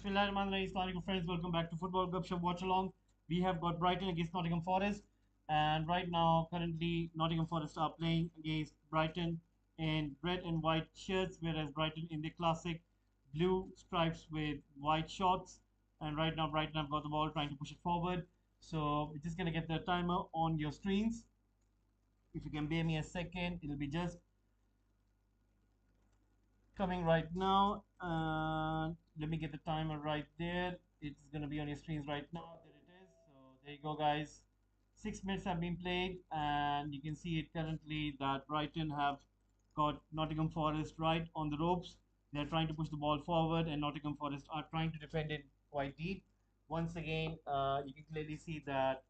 Bismillahirrahmanirrahim. Assalamualaikum friends, welcome back to Football Gupshup Watchalong. We have got Brighton against Nottingham Forest, and right now, currently, Nottingham Forest are playing against Brighton in red and white shirts, whereas Brighton in the classic blue stripes with white shorts. And right now, Brighton have got the ball, trying to push it forward. So we're just gonna get the timer on your screens. If you can bear me a second, it'll be just coming right now. Let me get the timer right there. It's gonna be on your screens right now. There it is. So there you go, guys. 6 minutes have been played, and you can see it currently that Brighton have got Nottingham Forest right on the ropes. They're trying to push the ball forward, and Nottingham Forest are trying to defend it quite deep. Once again, you can clearly see that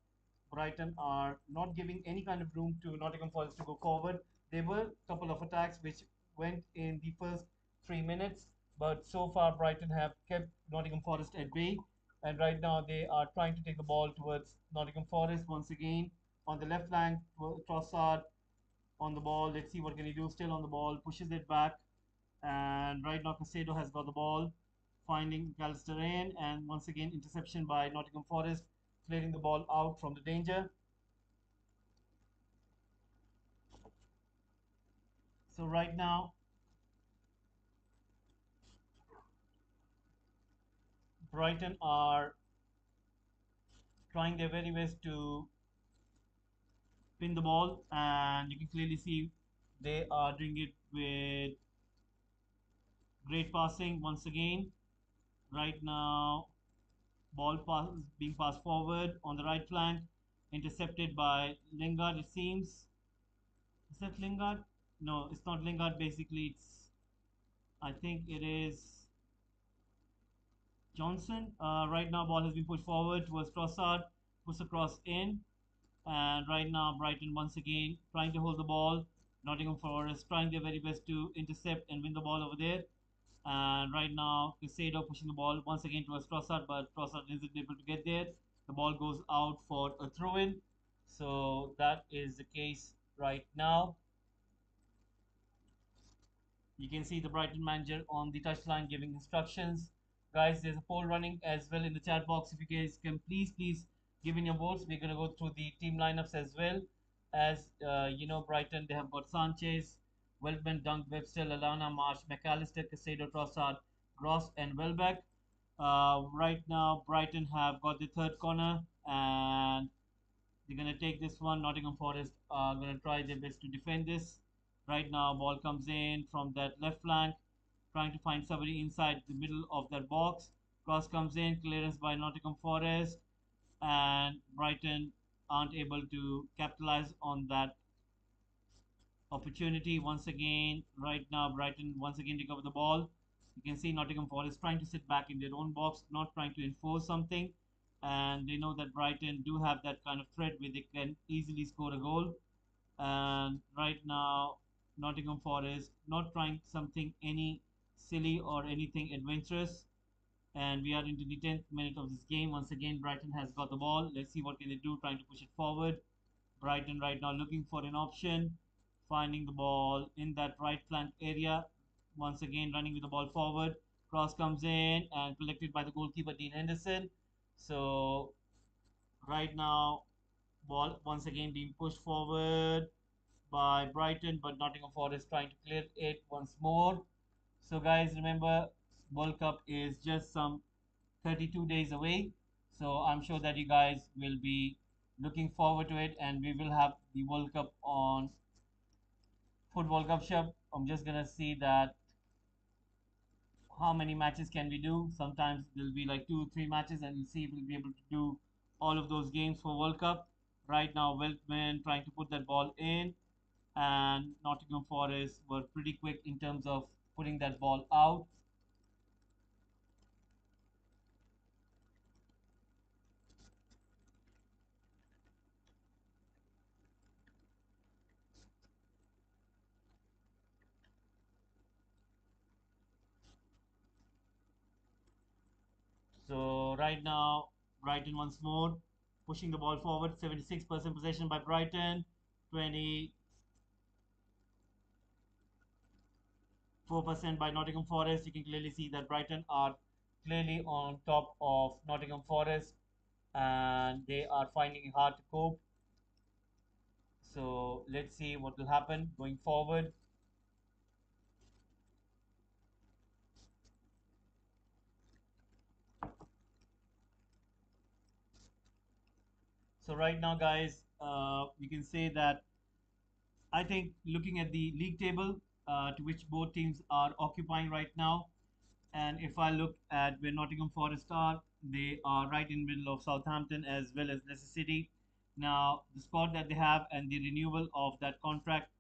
Brighton are not giving any kind of room to Nottingham Forest to go forward. There were a couple of attacks which went in the first 3 minutes, but so far Brighton have kept Nottingham Forest at bay. And right now they are trying to take the ball towards Nottingham Forest once again. On the left flank, Trossard on the ball. Let's see what can he do. Still on the ball, pushes it back. And right now Casado has got the ball, finding Callister in. And once again, interception by Nottingham Forest, clearing the ball out from the danger. So right now, Brighton are trying their very best to pin the ball, and you can clearly see they are doing it with great passing once again. Right now, ball pass being passed forward on the right flank, intercepted by Lingard. It seems. Is that Lingard? No, it's not Lingard. Basically, I think it is Johnson. Right now, ball has been pushed forward towards Trossard, puts across in, and right now Brighton once again trying to hold the ball. Nottingham Forest trying their very best to intercept and win the ball over there. And right now, Casado pushing the ball once again towards Trossard, but Trossard isn't able to get there. The ball goes out for a throw-in. So that is the case right now. You can see the Brighton manager on the touchline giving instructions. Guys, there's a poll running as well in the chat box. If you guys can please give in your votes. We're going to go through the team lineups as well. As Brighton, they have got Sanchez, Weltman, Dunk, Webster, Lallana, Marsh, McAllister, Casado, Trossard, Gross, and Welbeck. Right now, Brighton have got the third corner, and they're going to take this one. Nottingham Forest are going to try their best to defend this. Right now, ball comes in from that left flank, trying to find somebody inside the middle of that box. Cross comes in, clearance by Nottingham Forest, and Brighton aren't able to capitalize on that opportunity once again. Right now, Brighton once again recover the ball. You can see Nottingham Forest trying to sit back in their own box, not trying to enforce something. And they know that Brighton do have that kind of threat where they can easily score a goal. And right now, Nottingham Forest not trying something any silly or anything adventurous. And we are into the 10th minute of this game. Once again, Brighton has got the ball. Let's see what can they do, trying to push it forward. Brighton right now looking for an option, finding the ball in that right flank area. Once again, running with the ball forward. Cross comes in and collected by the goalkeeper, Dean Henderson. So right now, ball once again being pushed forward by Brighton, but Nottingham Forest trying to clear it once more. So, guys, remember, World Cup is just some 32 days away. So, I'm sure that you guys will be looking forward to it, and we will have the World Cup on Football Gupshup. I'm just gonna see that how many matches can we do. Sometimes there'll be like 2 3 matches, and we'll see if we'll be able to do all of those games for World Cup. Right now, Weltman trying to put that ball in, and Nottingham Forest were pretty quick in terms of putting that ball out. So right now, Brighton once more pushing the ball forward. 76% possession by Brighton, 24% by Nottingham Forest. You can clearly see that Brighton are clearly on top of Nottingham Forest, and they are finding it hard to cope. So let's see what will happen going forward. So right now, guys, you can say that I think looking at the league table, to which both teams are occupying right now, and if I look at where Nottingham Forest are, they are right in the middle of Southampton as well as Leicester City. Now, the spot that they have and the renewal of that contract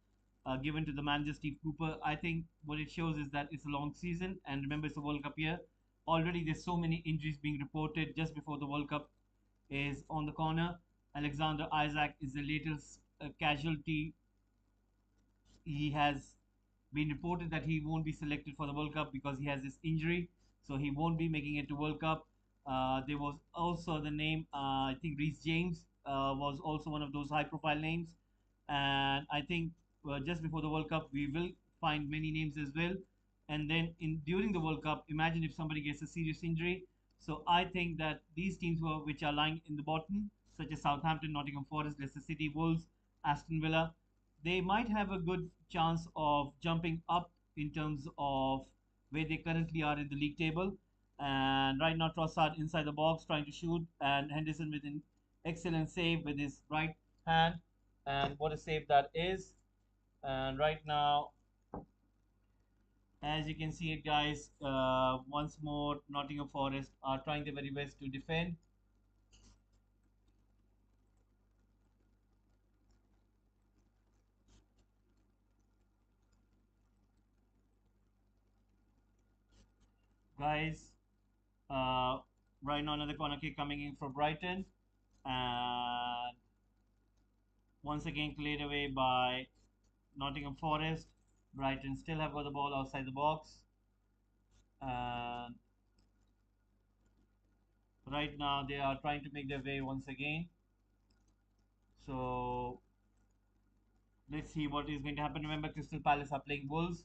given to the manager Steve Cooper, I think what it shows is that it's a long season. And remember, it's a World Cup year. Already, there's so many injuries being reported just before the World Cup is on the corner. Alexander Isaac is the latest casualty. He has been reported that he won't be selected for the World Cup because he has this injury, so he won't be making it to World Cup. There was also the name, I think Reece James was also one of those high-profile names, and I think just before the World Cup we will find many names as well. And then in during the World Cup, imagine if somebody gets a serious injury. So I think that these teams which are lying in the bottom, such as Southampton, Nottingham Forest, Leicester City, Wolves, Aston Villa, they might have a good chance of jumping up in terms of where they currently are in the league table. And right now, Trossard inside the box trying to shoot, and Henderson with an excellent save with his right hand. And what a save that is! And right now, as you can see it, guys, once more, Nottingham Forest are trying their very best to defend. Guys, uh, right now, another corner kick coming in for Brighton. And once again cleared away by Nottingham Forest. Brighton still have got the ball outside the box. And right now they are trying to make their way once again. So let's see what is going to happen. Remember, Crystal Palace are playing Wolves.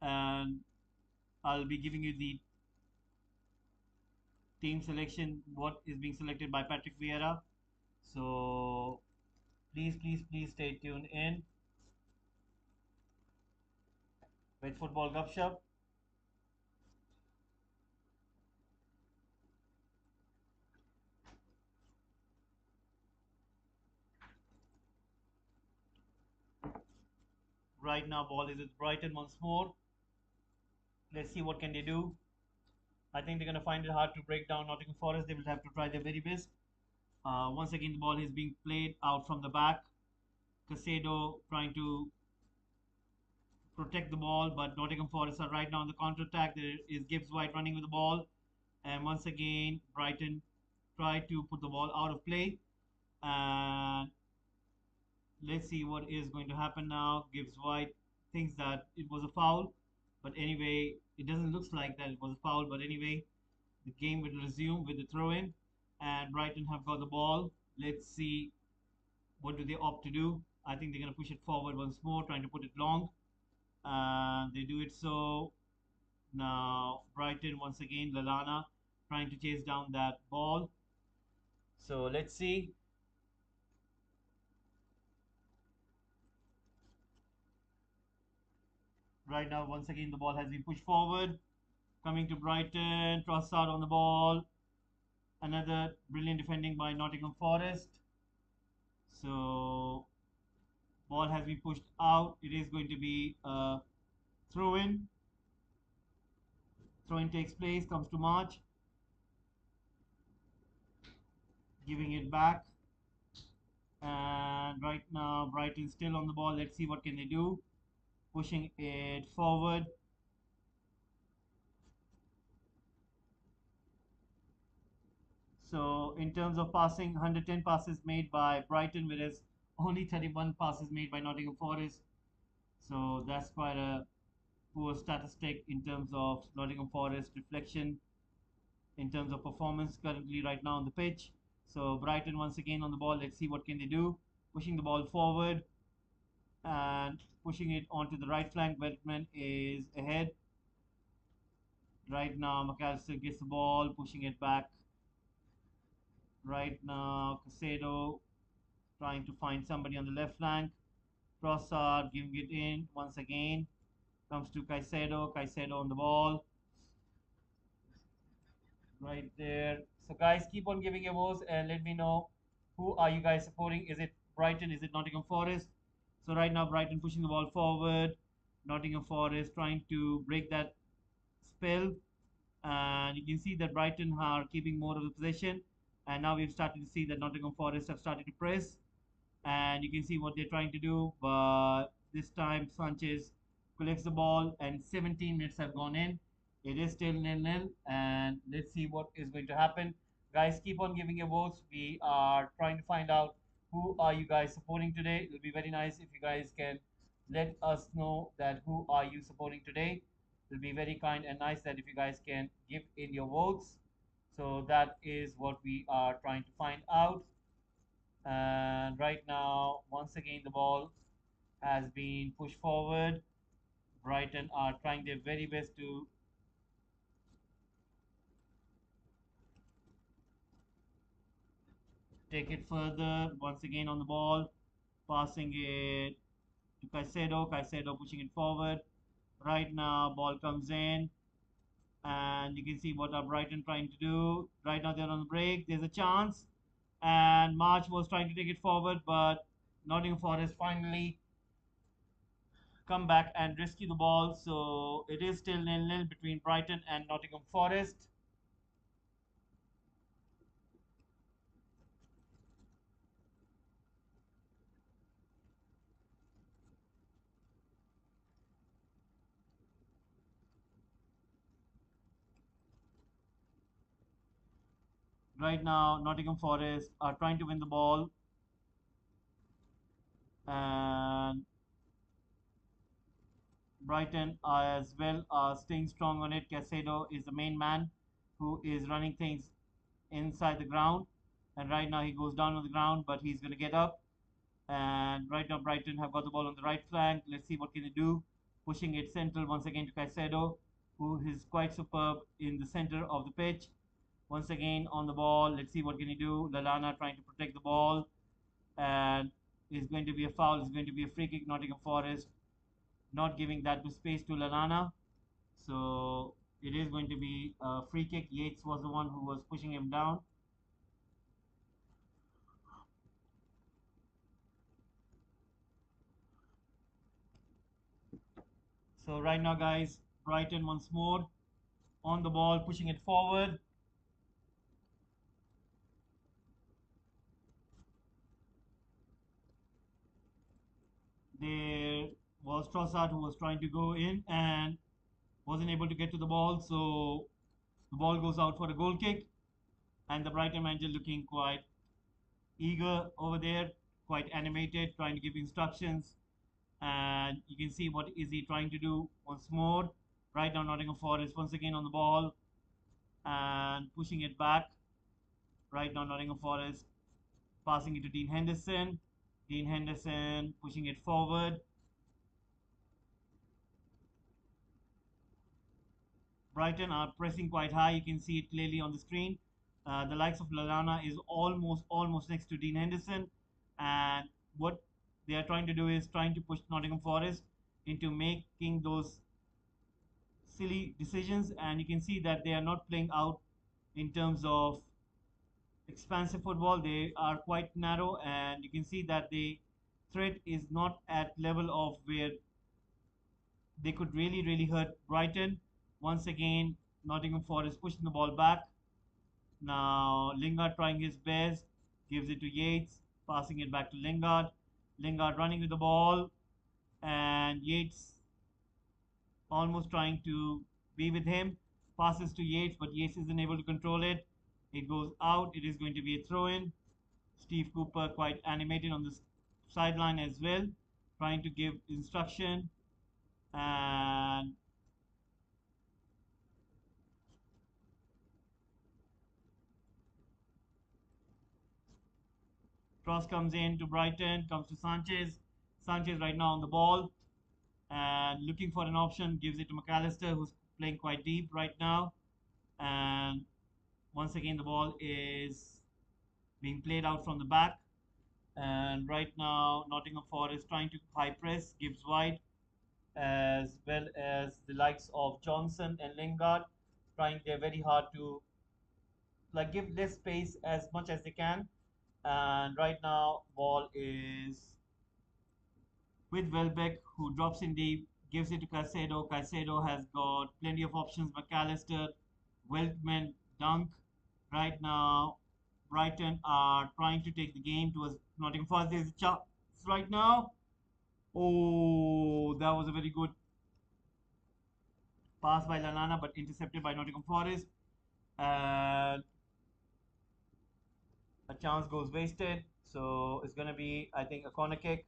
And I'll be giving you the team selection, what is being selected by Patrick Vieira. So please stay tuned in with Football Gupshup. Right now, ball is with Brighton once more. Let's see what can they do. I think they're going to find it hard to break down Nottingham Forest. They will have to try their very best. Once again, the ball is being played out from the back. Casado trying to protect the ball, but Nottingham Forest are right now on the counter attack. There is Gibbs White running with the ball. And once again, Brighton try to put the ball out of play. And let's see what is going to happen now. Gibbs White thinks that it was a foul. But anyway, it doesn't look like that it was a foul. But anyway, the game will resume with the throw in, and Brighton have got the ball. Let's see what do they opt to do. I think they're going to push it forward once more, trying to put it long. And they do it so. Now, Brighton once again, Lalana trying to chase down that ball. So let's see. Right now, once again, the ball has been pushed forward. Coming to Brighton, Trossard on the ball. Another brilliant defending by Nottingham Forest. So ball has been pushed out. It is going to be a throw in. Throw in takes place, comes to March, giving it back. And right now, Brighton still on the ball. Let's see what can they do. Pushing it forward. So in terms of passing, 110 passes made by Brighton, whereas only 31 passes made by Nottingham Forest. So that's quite a poor statistic in terms of Nottingham Forest reflection in terms of performance currently right now on the pitch. So Brighton once again on the ball. Let's see what can they do. Pushing the ball forward and pushing it onto the right flank. Veltman is ahead. Right now, McAllister gets the ball, pushing it back. Right now, Casado trying to find somebody on the left flank. Trossard giving it in once again. Comes to Caicedo. Caicedo on the ball. Right there. So, guys, keep on giving your votes and let me know who are you guys supporting. Is it Brighton? Is it Nottingham Forest? So, right now, Brighton pushing the ball forward. Nottingham Forest trying to break that spell. And you can see that Brighton are keeping more of the possession. And now we've started to see that Nottingham Forest have started to press. And you can see what they're trying to do. But this time, Sanchez collects the ball, and 17 minutes have gone in. It is still nil-nil, and let's see what is going to happen. Guys, keep on giving your votes. We are trying to find out who are you guys supporting today. It will be very nice if you guys can let us know that who are you supporting today. It will be very kind and nice that if you guys can give in your votes. So that is what we are trying to find out. And right now, once again, the ball has been pushed forward. Brighton are trying their very best to take it further. Once again on the ball, passing it to Caicedo. Caicedo pushing it forward. Right now, ball comes in, and you can see what are Brighton trying to do. Right now, they're on the break. There's a chance, and March was trying to take it forward, but Nottingham Forest finally come back and rescue the ball. So it is still nil-nil between Brighton and Nottingham Forest. Right now, Nottingham Forest are trying to win the ball, and Brighton as well are staying strong on it. Casado is the main man who is running things inside the ground, and right now he goes down on the ground, but he's going to get up. And right now, Brighton have got the ball on the right flank. Let's see what can they do. Pushing it central once again to Caicedo, who is quite superb in the center of the pitch. Once again on the ball. Let's see what can he do. Lallana trying to protect the ball, and is going to be a foul. It's going to be a free kick. Nottingham Forest not giving that to space to Lallana. So it is going to be a free kick. Yates was the one who was pushing him down. So right now, guys, Brighton once more on the ball, pushing it forward. There was Trossard who was trying to go in and wasn't able to get to the ball. So the ball goes out for a goal kick. And the Brighton manager looking quite eager over there, quite animated, trying to give instructions. And you can see what is he trying to do once more. Right now, Nottingham Forest once again on the ball and pushing it back. Right now, Nottingham Forest passing it to Dean Henderson. Dean Henderson pushing it forward. Brighton are pressing quite high. You can see it clearly on the screen. The likes of Lallana is almost next to Dean Henderson, and what they are trying to do is trying to push Nottingham Forest into making those silly decisions. And you can see that they are not playing out in terms of expansive football. They are quite narrow, and you can see that the threat is not at level of where they could really hurt Brighton. Once again, Nottingham Forest pushing the ball back. Now Lingard trying his best, gives it to Yates, passing it back to Lingard. Lingard running with the ball, and Yates almost trying to be with him. Passes to Yates, but Yates isn't able to control it. It goes out. It is going to be a throw in. Steve Cooper quite animated on the sideline as well, trying to give instruction. And cross comes in to Brighton, comes to Sanchez. Sanchez right now on the ball and looking for an option, gives it to McAllister, who's playing quite deep right now. And once again, the ball is being played out from the back. And right now, Nottingham Forest trying to high press, Gibbs wide, as well as the likes of Johnson and Lingard trying their very hard to like give less space as much as they can. And right now, ball is with Welbeck, who drops in deep, gives it to Caicedo. Caicedo has got plenty of options. McAllister, Weltman, Dunk. Right now, Brighton are trying to take the game towards Nottingham Forest. There's a chance right now. Oh, that was a very good pass by Lallana, but intercepted by Nottingham Forest. And a chance goes wasted. So it's going to be, I think, a corner kick.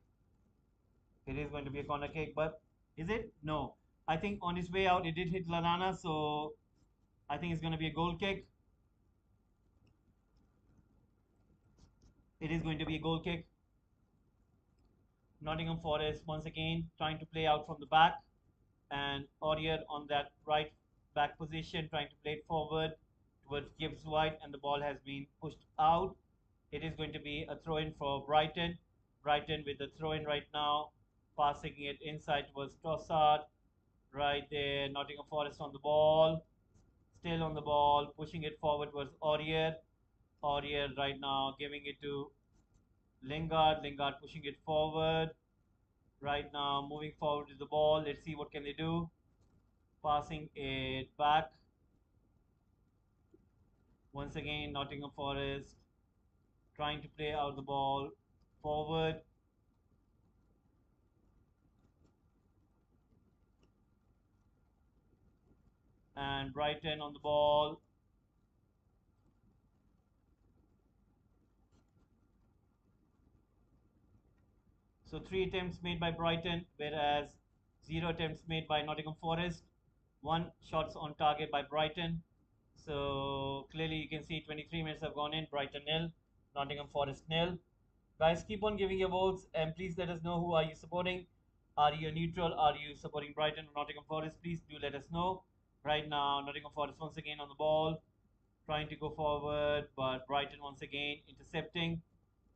It is going to be a corner kick, but is it? No. I think on his way out, it did hit Lallana, so I think it's going to be a goal kick. It is going to be a goal kick. Nottingham Forest once again trying to play out from the back, and Aurier on that right back position trying to play it forward towards Gibbs White, and the ball has been pushed out. It is going to be a throw in for Brighton. Brighton with the throw in right now, passing it inside towards Trossard. Right there, Nottingham Forest on the ball, still on the ball, pushing it forward was Aurier. Aurier right now giving it to Lingard. Lingard pushing it forward. Right now moving forward with the ball. Let's see what can they do. Passing it back. Once again, Nottingham Forest trying to play out the ball forward. And Brighton on the ball. So 3 attempts made by Brighton, whereas 0 attempts made by Nottingham Forest. 1 shots on target by Brighton. So clearly you can see 23 minutes have gone in. Brighton nil, Nottingham Forest nil. Guys, keep on giving your votes and please let us know who are you supporting. Are you neutral? Are you supporting Brighton or Nottingham Forest? Please do let us know. Right now, Nottingham Forest once again on the ball, trying to go forward, but Brighton once again intercepting.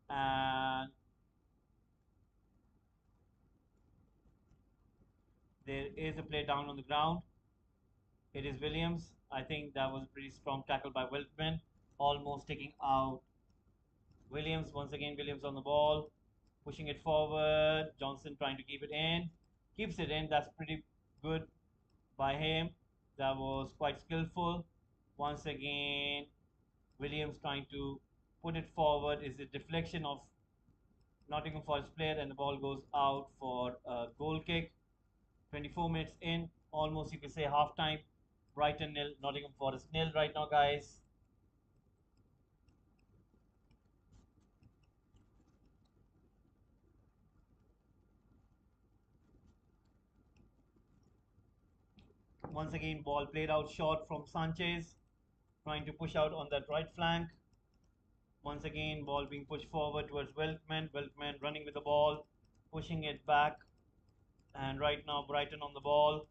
And there is a play down on the ground. It is Williams. I think that was a pretty strong tackle by Weltman, almost taking out Williams. Once again, Williams on the ball, pushing it forward. Johnson trying to keep it in. Keeps it in. That's pretty good by him. That was quite skillful. Once again, Williams trying to put it forward. Is a deflection of Nottingham Forest player, and the ball goes out for a goal kick. 24 minutes in, almost you could say half time. Brighton nil, Nottingham Forest nil right now, guys. Once again, ball played out short from Sanchez, trying to push out on that right flank. Once again, ball being pushed forward towards Weltman. Weltman running with the ball, pushing it back. And right now, Brighton on the ball.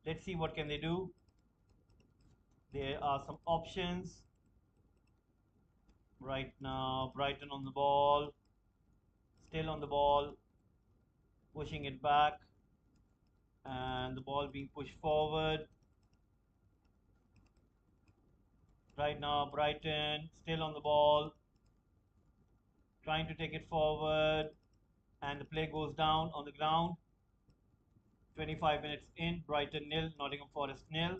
Let's see what can they do. There are some options. Right now, Brighton on the ball. Still on the ball, pushing it back. And the ball being pushed forward. Right now, Brighton still on the ball, trying to take it forward, and the play goes down on the ground. 25 minutes in, Brighton nil, Nottingham Forest nil.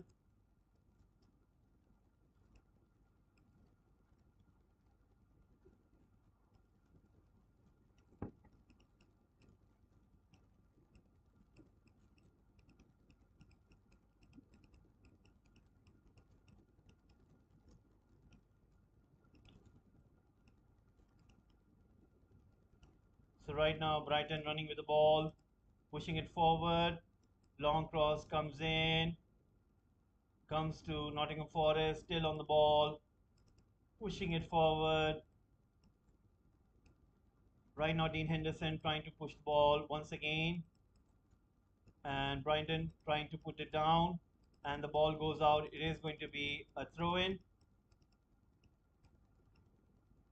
So right now, Brighton running with the ball, pushing it forward. Long cross comes in, comes to Nottingham Forest, still on the ball, pushing it forward. Right now, Dean Henderson trying to push the ball once again, and Brighton trying to put it down. and the ball goes out. It is going to be a throw in.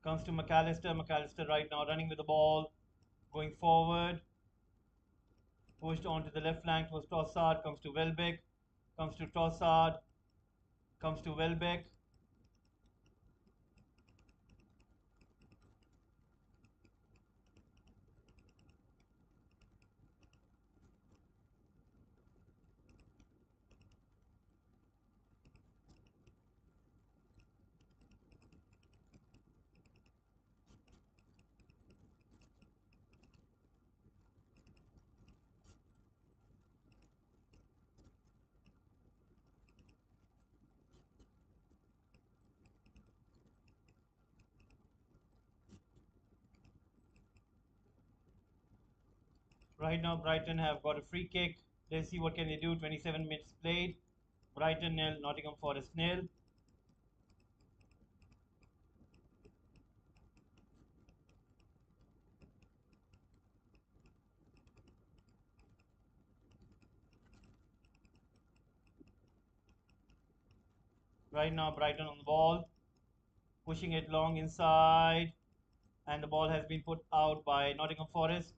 Comes to McAllister. McAllister right now running with the ball, going forward. Pushed onto the left flank was Trossard. Comes to Welbeck. Comes to Trossard. Comes to Welbeck. Right now, Brighton have got a free kick. Let's see what can they do. 27 minutes played. Brighton nil, Nottingham Forest nil. Right now, Brighton on the ball, pushing it long inside, and the ball has been put out by Nottingham Forest.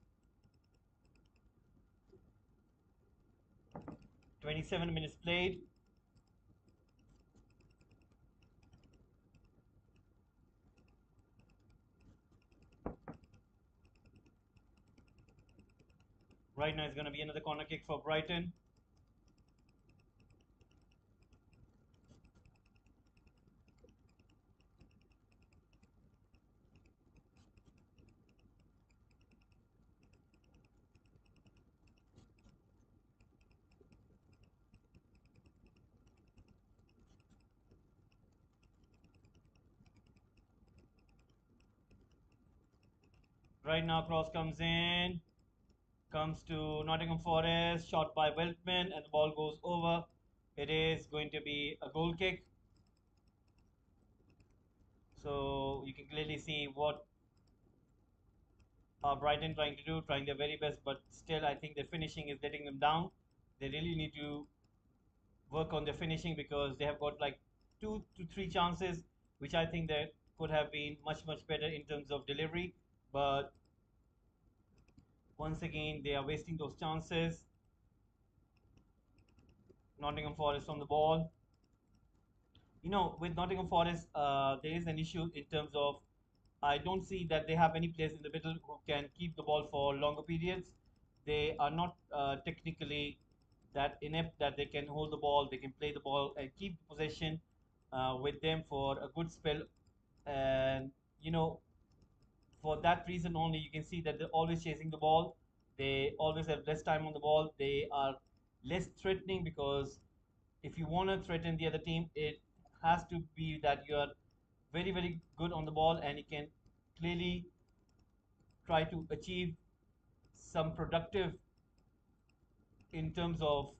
27 minutes played. Right now, it's going to be another corner kick for Brighton. Right now, cross comes in, comes to Nottingham Forest, shot by Weltman, and the ball goes over. It is going to be a goal kick. So you can clearly see what Brighton trying to do, trying their very best, but still I think their finishing is letting them down. They really need to work on their finishing because they have got like 2 to 3 chances, which I think that could have been much better in terms of delivery. But once again, they are wasting those chances. Nottingham Forest on the ball. With Nottingham Forest, there is an issue in terms of I don't see that they have any players in the middle who can keep the ball for longer periods. They are not technically that inept that they can hold the ball, they can play the ball and keep possession with them for a good spell. And for that reason only, you can see that they're always chasing the ball. They always have less time on the ball. They are less threatening because if you want to threaten the other team, it has to be that you are very good on the ball and you can clearly try to achieve some productive in terms of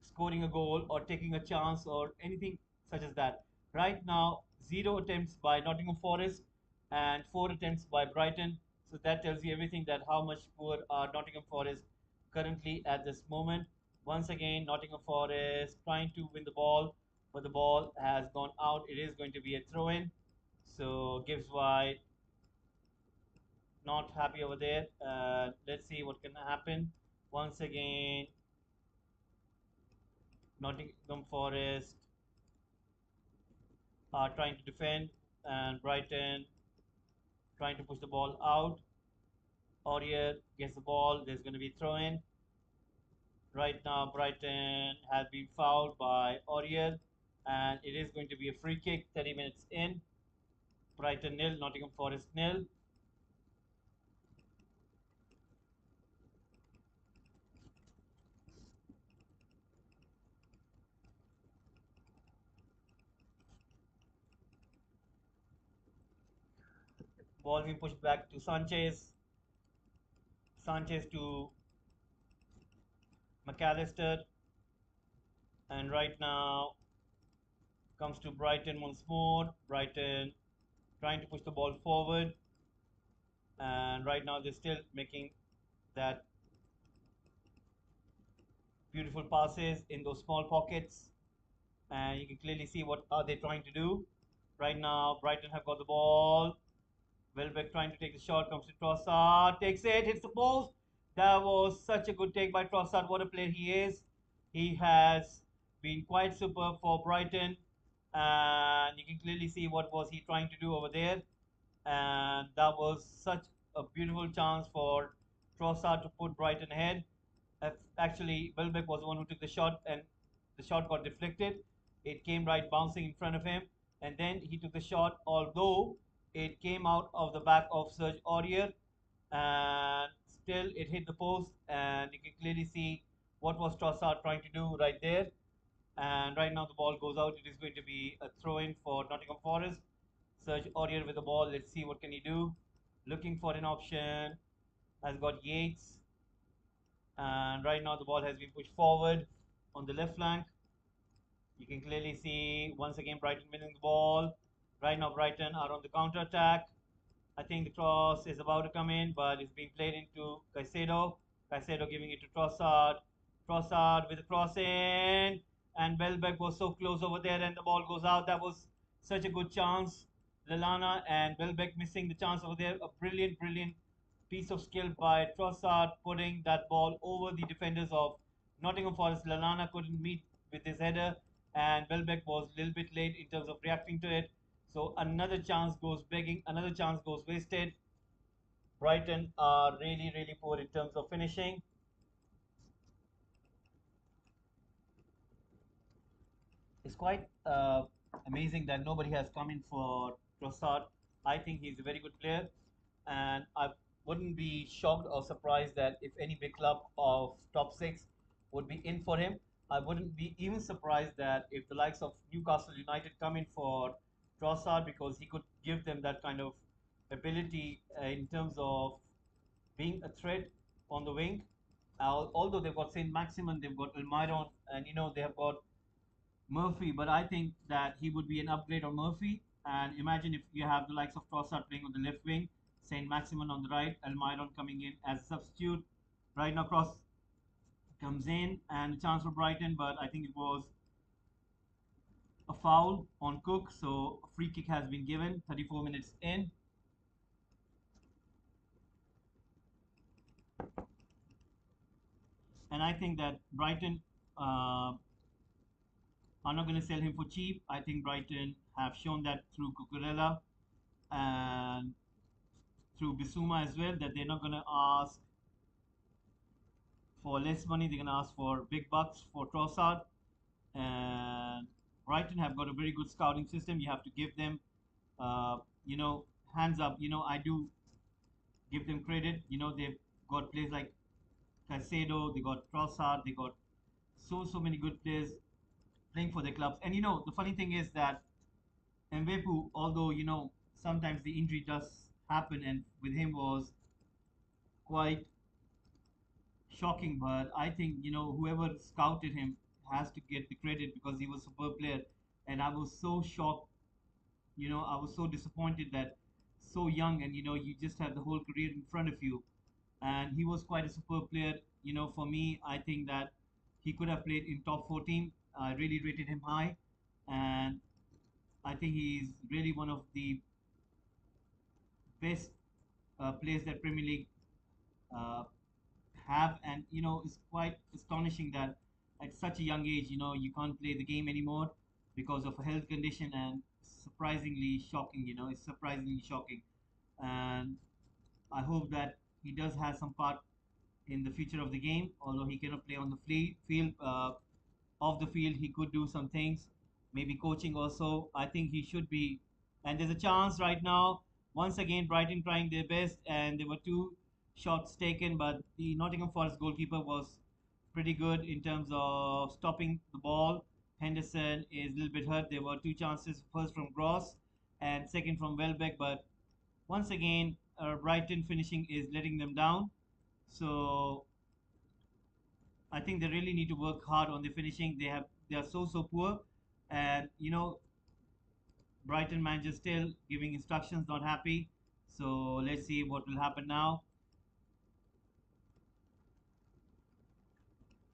scoring a goal or taking a chance or anything such as that. Right now, 0 attempts by Nottingham Forest and 4 attempts by Brighton. So that tells you everything that how much poor are Nottingham Forest currently at this moment. Once again, Nottingham Forest trying to win the ball, but the ball has gone out. It is going to be a throw in. So Gibbs White not happy over there. Let's see what can happen. Once again, Nottingham Forest are trying to defend, and Brighton trying to push the ball out. Aurier gets the ball. There's going to be throw in. Right now, Brighton has been fouled by Aurier, and it is going to be a free kick. 30 minutes in. Brighton nil, Nottingham Forest nil. Ball being pushed back to Sanchez. Sanchez to McAllister, and right now comes to Brighton once more. Brighton trying to push the ball forward, and right now they're still making that Beautiful passes in those small pockets, and you can clearly see what are they trying to do. Right now, Brighton have got the ball. Welbeck trying to take the shot, comes to Trossard, takes it, hits the post. That was such a good take by Trossard. What a player he is. He has been quite superb for Brighton, and you can clearly see what was he trying to do over there. And that was such a beautiful chance for Trossard to put Brighton ahead. Actually, Welbeck was the one who took the shot, and the shot got deflected. It came right bouncing in front of him, and then he took the shot, although it came out of the back of Serge Aurier, and still it hit the post, and you can clearly see what was Trossard trying to do right there. And right now the ball goes out. It is going to be a throw-in for Nottingham Forest. Serge Aurier with the ball. Let's see what can he do. Looking for an option. Has got Yates. And right now the ball has been pushed forward on the left flank. You can clearly see once again Brighton winning the ball. Right now Brighton are on the counter attack. I think the cross is about to come in, but it's being played into Caicedo. Caicedo giving it to Trossard. Trossard with the cross in. And Welbeck was so close over there, and the ball goes out. That was such a good chance. Lallana and Welbeck missing the chance over there. A brilliant, brilliant piece of skill by Trossard putting that ball over the defenders of Nottingham Forest. Lallana couldn't meet with his header, and Welbeck was a little bit late in terms of reacting to it. So another chance goes begging, another chance goes wasted. Brighton are really, really poor in terms of finishing. It's quite amazing that nobody has come in for Trossard. I think he's a very good player, and I wouldn't be shocked or surprised that if any big club of top six would be in for him. I wouldn't be even surprised that if the likes of Newcastle United come in for Trossard, because he could give them that kind of ability in terms of being a threat on the wing. Although they've got Saint Maximin, they've got Almiron, and they have got Murphy, but I think that he would be an upgrade on Murphy. And imagine if you have the likes of Trossard playing on the left wing, Saint Maximin on the right, Almiron coming in as a substitute. Right now, Cross comes in and a chance for Brighton, but I think it was a foul on Cook, so a free kick has been given 34 minutes in. And I think that Brighton are not going to sell him for cheap. I think Brighton have shown that through Cucurella and through Bissouma as well, that they're not going to ask for less money. They're going to ask for big bucks for Trossard. And Brighton have got a very good scouting system. You have to give them, uh, hands up. I do give them credit. They've got players like Caicedo, they got Trossard, they got so many good players playing for their clubs. And the funny thing is that Mwepu, although sometimes the injury does happen, and with him was quite shocking. But I think whoever scouted him has to get the credit because he was a superb player, and I was so shocked. I was so disappointed that so young, and you just have the whole career in front of you, and he was quite a superb player. For me, I think that he could have played in top 14. I really rated him high, and I think he's really one of the best players that Premier League uh, have. And it's quite astonishing that at such a young age, you can't play the game anymore because of a health condition, and surprisingly shocking. It's surprisingly shocking, and I hope that he does have some part in the future of the game. Although he cannot play on the field, off the field, he could do some things. Maybe coaching also. I think he should be. And there's a chance right now. Once again, Brighton trying their best, and there were two shots taken, but the Nottingham Forest goalkeeper was pretty good in terms of stopping the ball. Henderson is a little bit hurt. There were two chances, first from Gross and second from Welbeck, but once again, Brighton finishing is letting them down. So I think they really need to work hard on the finishing. They are so poor, and Brighton manager still giving instructions, not happy. So let's see what will happen now.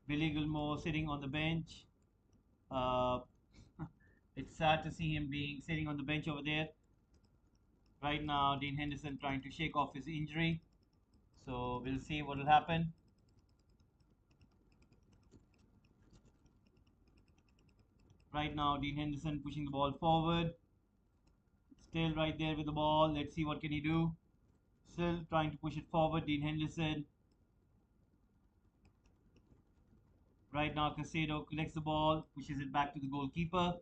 Billy Gilmore sitting on the bench. Uh, it's sad to see him being sitting on the bench over there. Right now, Dean Henderson trying to shake off his injury. So we'll see what will happen. Right now, Dean Henderson pushing the ball forward. Still right there with the ball. Let's see what can he do. Still trying to push it forward. Dean Henderson. Right now, Casado collects the ball, pushes it back to the goalkeeper.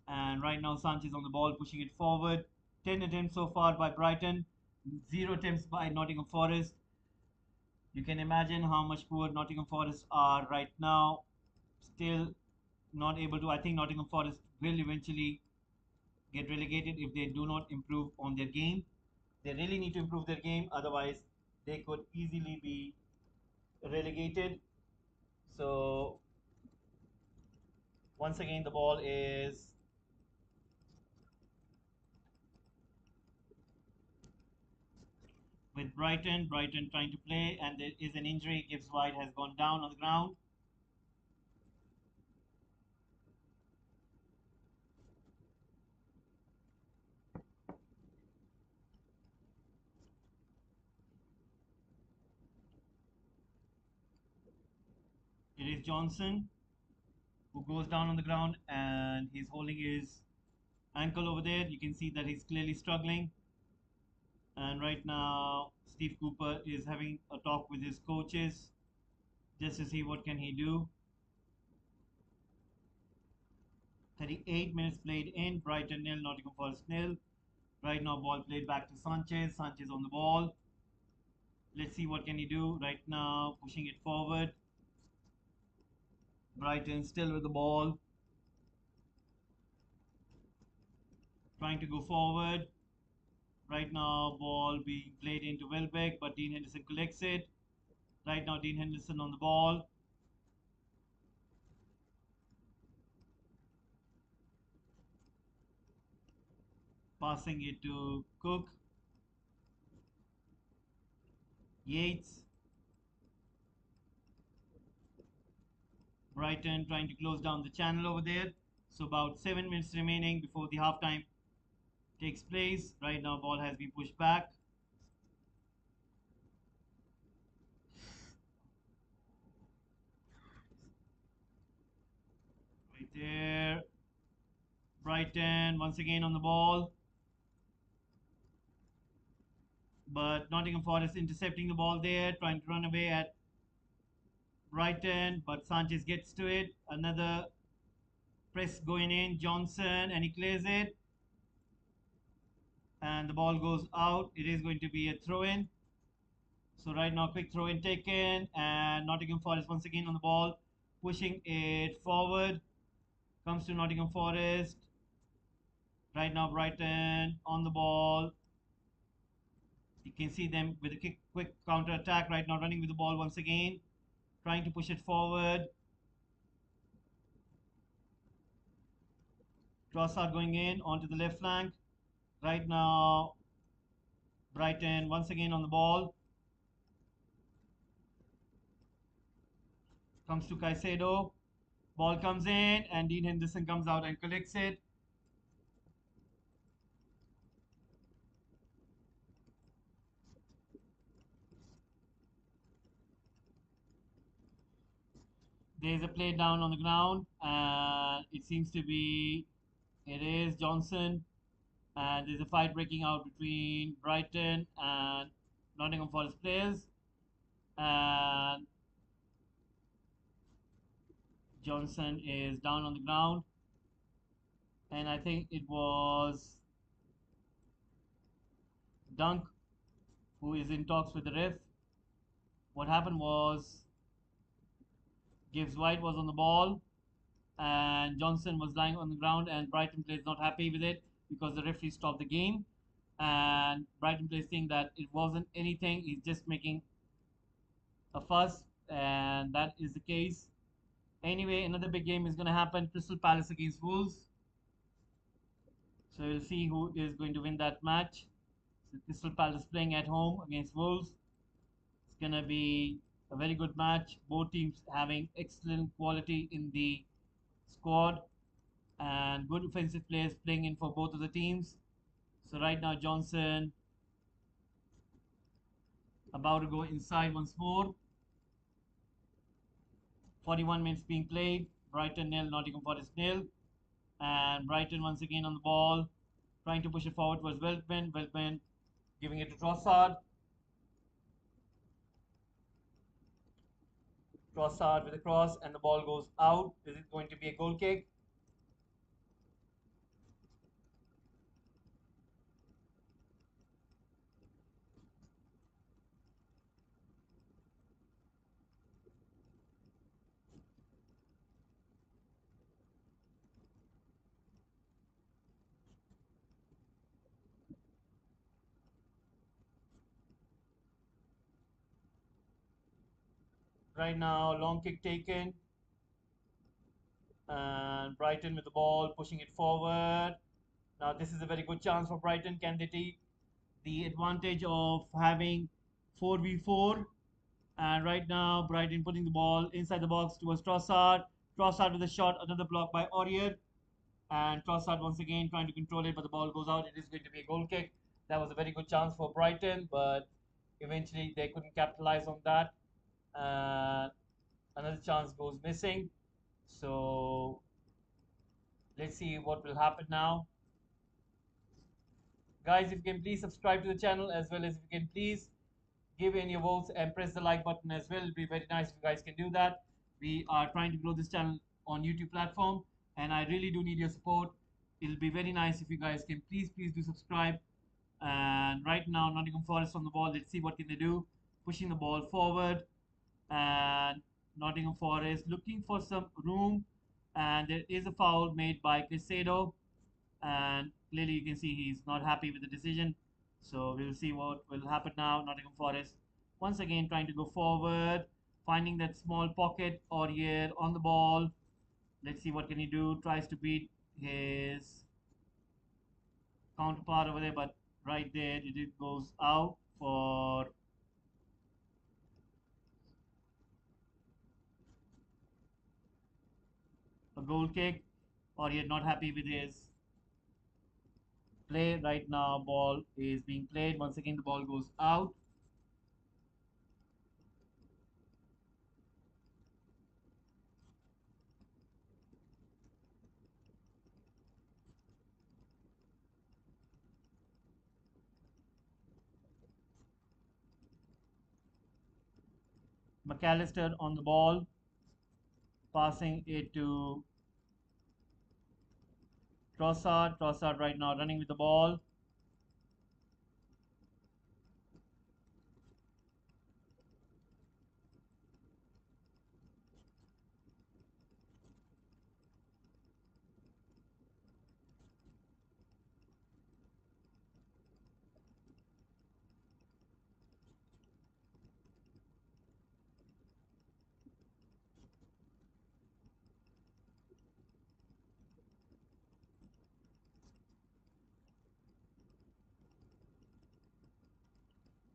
And right now, Sanchez on the ball, pushing it forward. 10 attempts so far by Brighton, 0 attempts by Nottingham Forest. You can imagine how much poor Nottingham Forest are right now. Still not able to. I think Nottingham Forest will eventually get relegated if they do not improve on their game. They really need to improve their game, otherwise, they could easily be relegated. So, once again, the ball is with Brighton. Brighton trying to play, and there is an injury. Gibbs White has gone down on the ground. It is Johnson who goes down on the ground, and he's holding his ankle over there. You can see that he's clearly struggling. And right now, Steve Cooper is having a talk with his coaches just to see what can he do. 38 minutes played in. Brighton nil, Nottingham Forest nil. Right now, ball played back to Sanchez. Sanchez on the ball. Let's see what can he do. Right now, pushing it forward. Brighton still with the ball. Trying to go forward. Right now, ball being played into Welbeck, but Dean Henderson collects it. Right now, Dean Henderson on the ball. Passing it to Cook. Yates. Brighton trying to close down the channel over there. So about 7 minutes remaining before the halftime takes place. Right now, ball has been pushed back. Right there. Brighton once again on the ball. But Nottingham Forest intercepting the ball there, trying to run away at Brighton, but Sanchez gets to it. Another press going in, Johnson, and he clears it. And the ball goes out. It is going to be a throw in. So right now, quick throw in taken, and Nottingham Forest once again on the ball, pushing it forward. Comes to Nottingham Forest. Right now, Brighton on the ball. You can see them with a quick counter attack right now, running with the ball once again, trying to push it forward. Trossard going in onto the left flank. Right now, Brighton once again on the ball. Comes to Caicedo. Ball comes in, and Dean Henderson comes out and collects it. There's a play down on the ground, and it seems to be, it is Johnson. And there's a fight breaking out between Brighton and Nottingham Forest players. And Johnson is down on the ground. And I think it was Dunk who is in talks with the ref. What happened was Gibbs White was on the ball, and Johnson was lying on the ground, and Brighton players not happy with it because the referee stopped the game. And Brighton players think that it wasn't anything, he's just making a fuss, and that is the case. Anyway, another big game is going to happen, Crystal Palace against Wolves. So we'll see who is going to win that match. So Crystal Palace playing at home against Wolves. It's going to be A very good match. Both teams having excellent quality in the squad and good offensive players playing in for both of the teams. So right now Johnson about to go inside once more. 41 minutes being played. Brighton nil, Nottingham Forest nil. And Brighton once again on the ball, trying to push it forward towards Weltman. Weltman giving it to Trossard. Trossard with a cross, and the ball goes out. Is it going to be a goal kick? Right now, long kick taken. And Brighton with the ball, pushing it forward. Now, this is a very good chance for Brighton. Can they take the advantage of having 4v4? And right now, Brighton putting the ball inside the box towards Trossard. Trossard with a shot, another block by Aurier. And Trossard once again trying to control it, but the ball goes out. It is going to be a goal kick. That was a very good chance for Brighton, but eventually they couldn't capitalize on that. And another chance goes missing. So let's see what will happen now. Guys, if you can please subscribe to the channel, as well as if you can please give in your votes and press the like button as well. It'll be very nice if you guys can do that. We are trying to grow this channel on YouTube platform, and I really do need your support. It'll be very nice if you guys can please do subscribe. And right now Nottingham Forest on the ball. Let's see what can they do. Pushing the ball forward, and Nottingham Forest looking for some room, and there is a foul made by Caicedo, and clearly you can see he's not happy with the decision. So we'll see what will happen now. Nottingham Forest once again trying to go forward, finding that small pocket. Aurier on the ball. Let's see what can he do. Tries to beat his counterpart over there, but right there it goes out for a goal kick. Aurier not happy with his play. Right now ball is being played. Once again the ball goes out. McAllister on the ball, passing it to Trossard. Trossard right now running with the ball.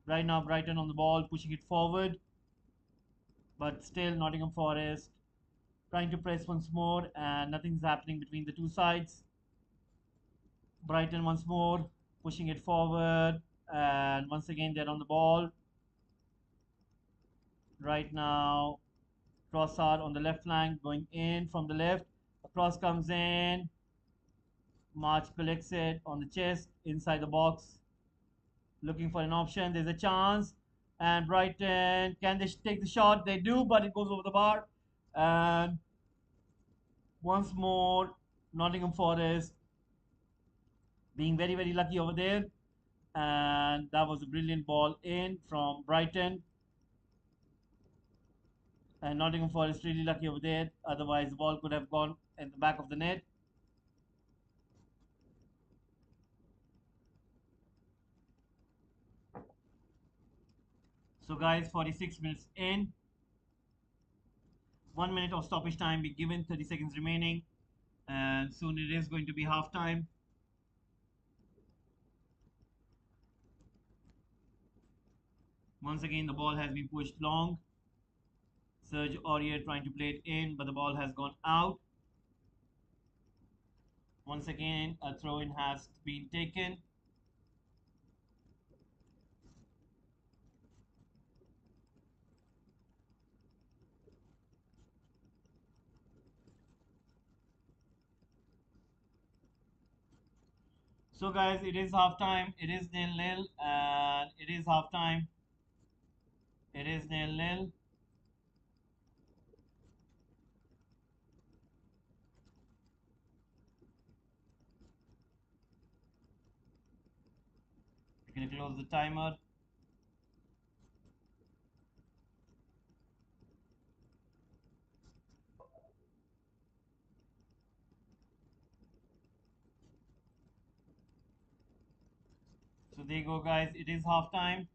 Right now Brighton on the ball, pushing it forward, but still Nottingham Forest trying to press once more, and nothing's happening between the two sides. Brighton once more pushing it forward, and once again they're on the ball. Right now Trossard on the left flank, going in from the left. A cross comes in. March collects it on the chest inside the box, looking for an option. There's a chance, and Brighton, can they take the shot? They do, but it goes over the bar. And once more Nottingham Forest being very lucky over there, and that was a brilliant ball in from Brighton. And Nottingham Forest really lucky over there, otherwise the ball could have gone in the back of the net. So guys, 46 minutes in, 1 minute of stoppage time be given, 30 seconds remaining, and soon it is going to be half time. Once again the ball has been pushed long, Serge Aurier trying to play it in, but the ball has gone out. Once again, a throw in has been taken. So, guys, it is half time. It is nil-nil, and it is half time. It is nil-nil. We're gonna close the timer. So there you go, guys. It is half time.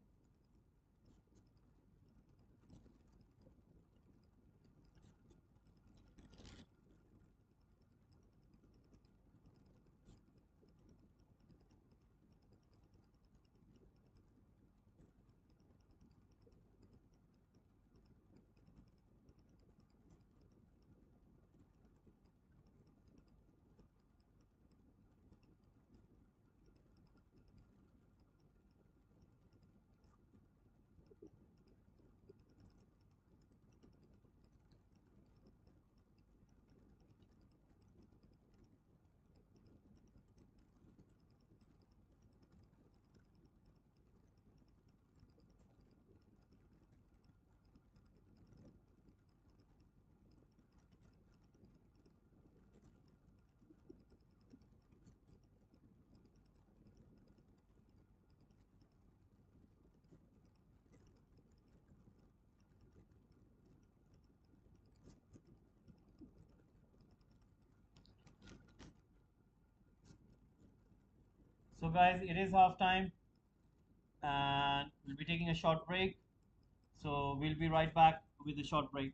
So, guys, it is half time, and we'll be taking a short break. So, we'll be right back with the short break.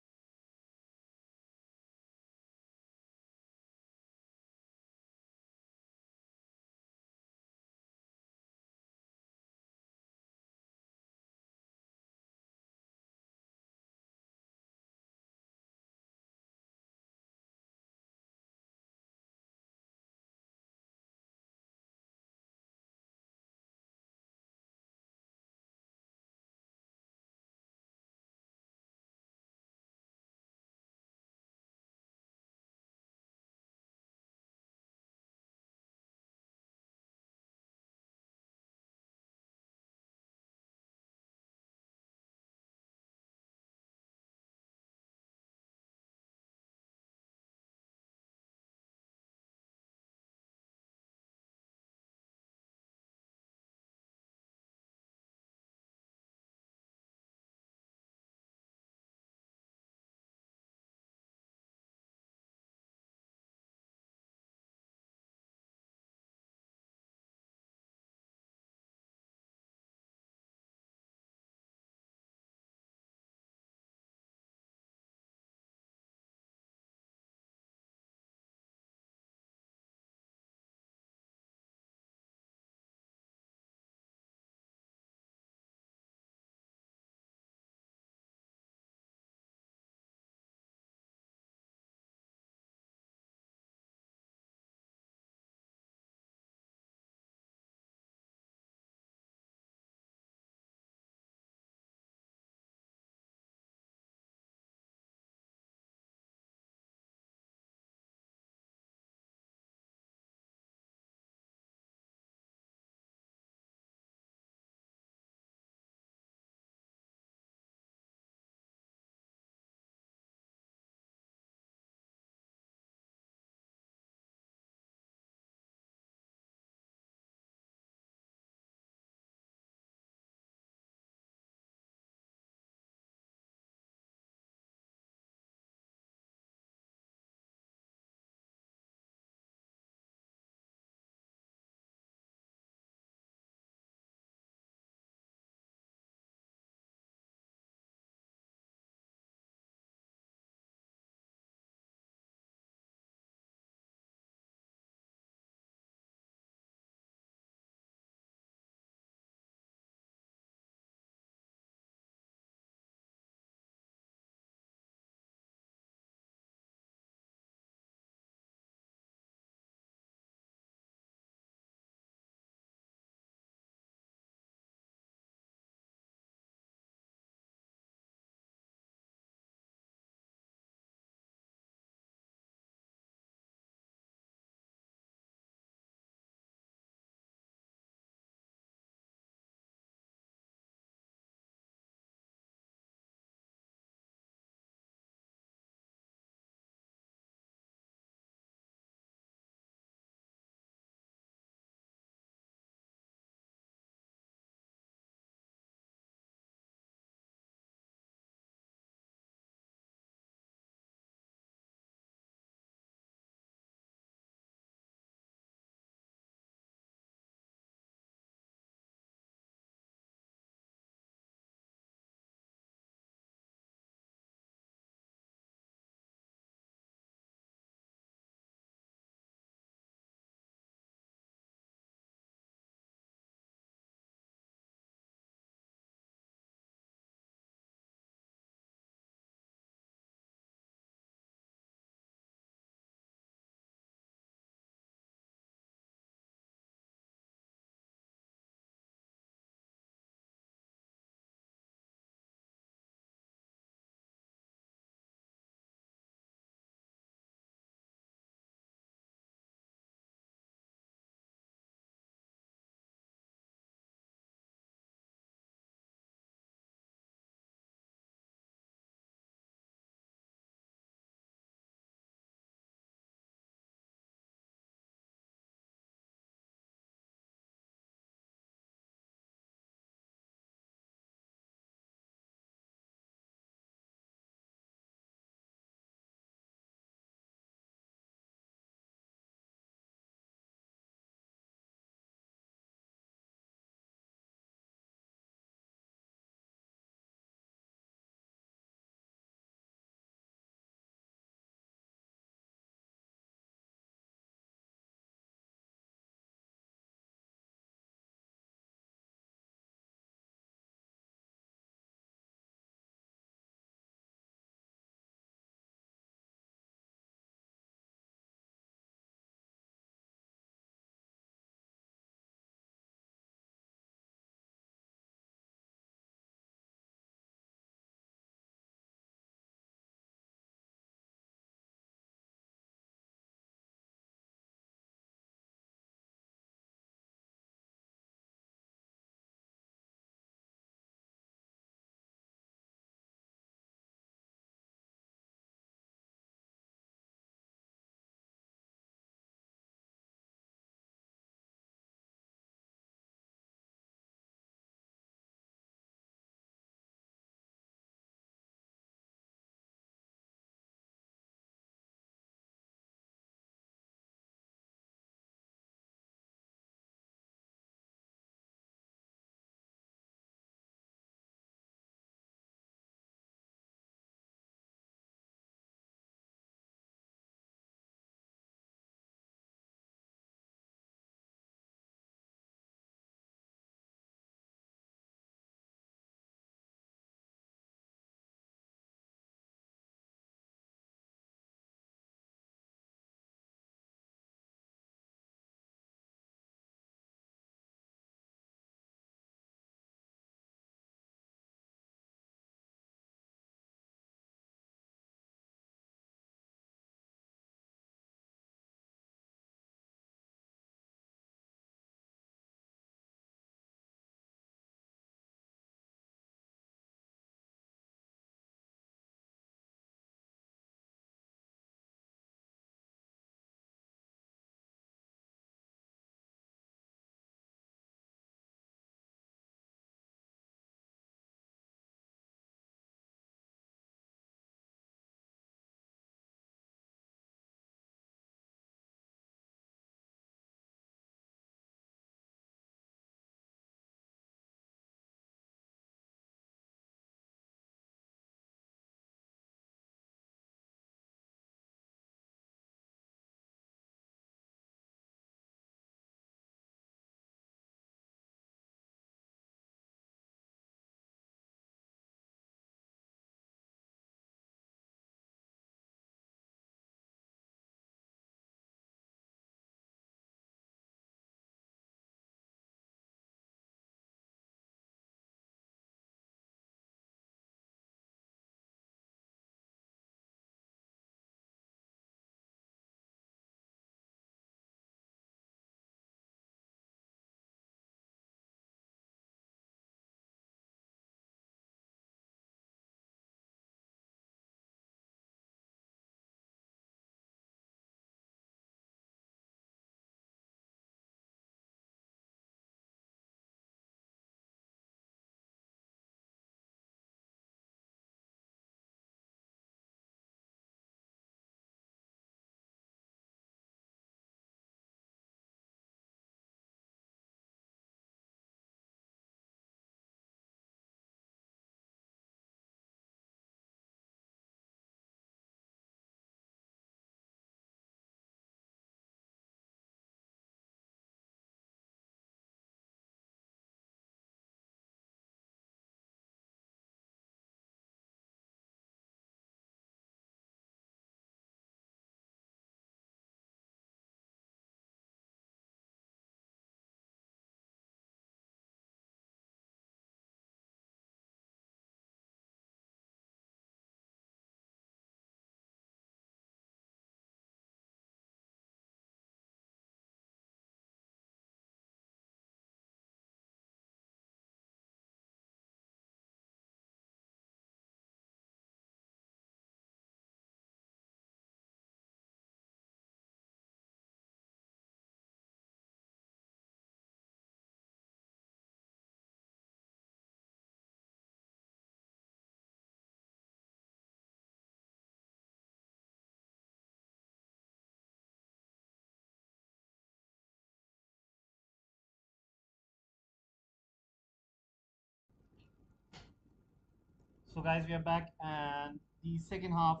So guys, we are back and the second half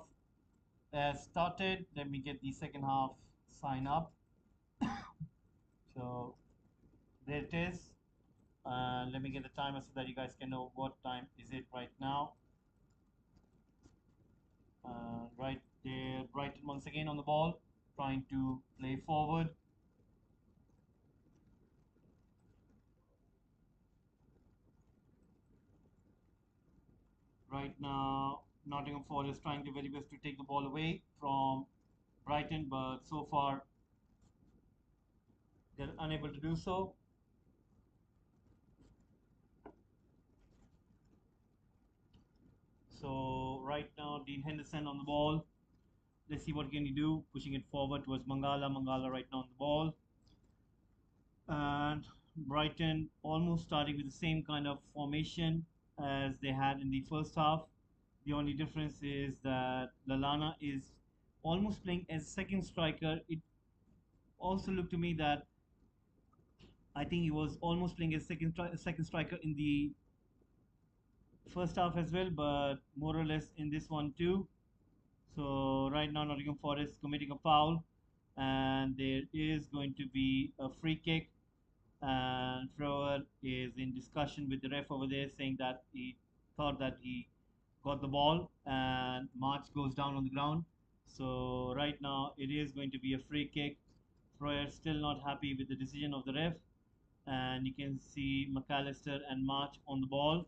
has started. Let me get the second half sign up. So there it is. Let me get the timer so that you guys can know what time is it right now. Right there, Brighton once again on the ball, trying to play forward. Right now, Nottingham Forest trying their very best to take the ball away from Brighton, but so far they're unable to do so. So right now, Dean Henderson on the ball. Let's see what can he do. Pushing it forward towards Mangala. Mangala right now on the ball. And Brighton almost starting with the same kind of formation as they had in the first half. The only difference is that Lalana is almost playing as second striker. It also looked to me that I think he was almost playing as second striker in the first half as well, but more or less in this one too. So right now Nottingham Forest committing a foul, and there is going to be a free kick. And Frower is in discussion with the ref over there, saying that he thought that he got the ball, and March goes down on the ground. So right now it is going to be a free kick. Froyer still not happy with the decision of the ref, and you can see McAllister and March on the ball.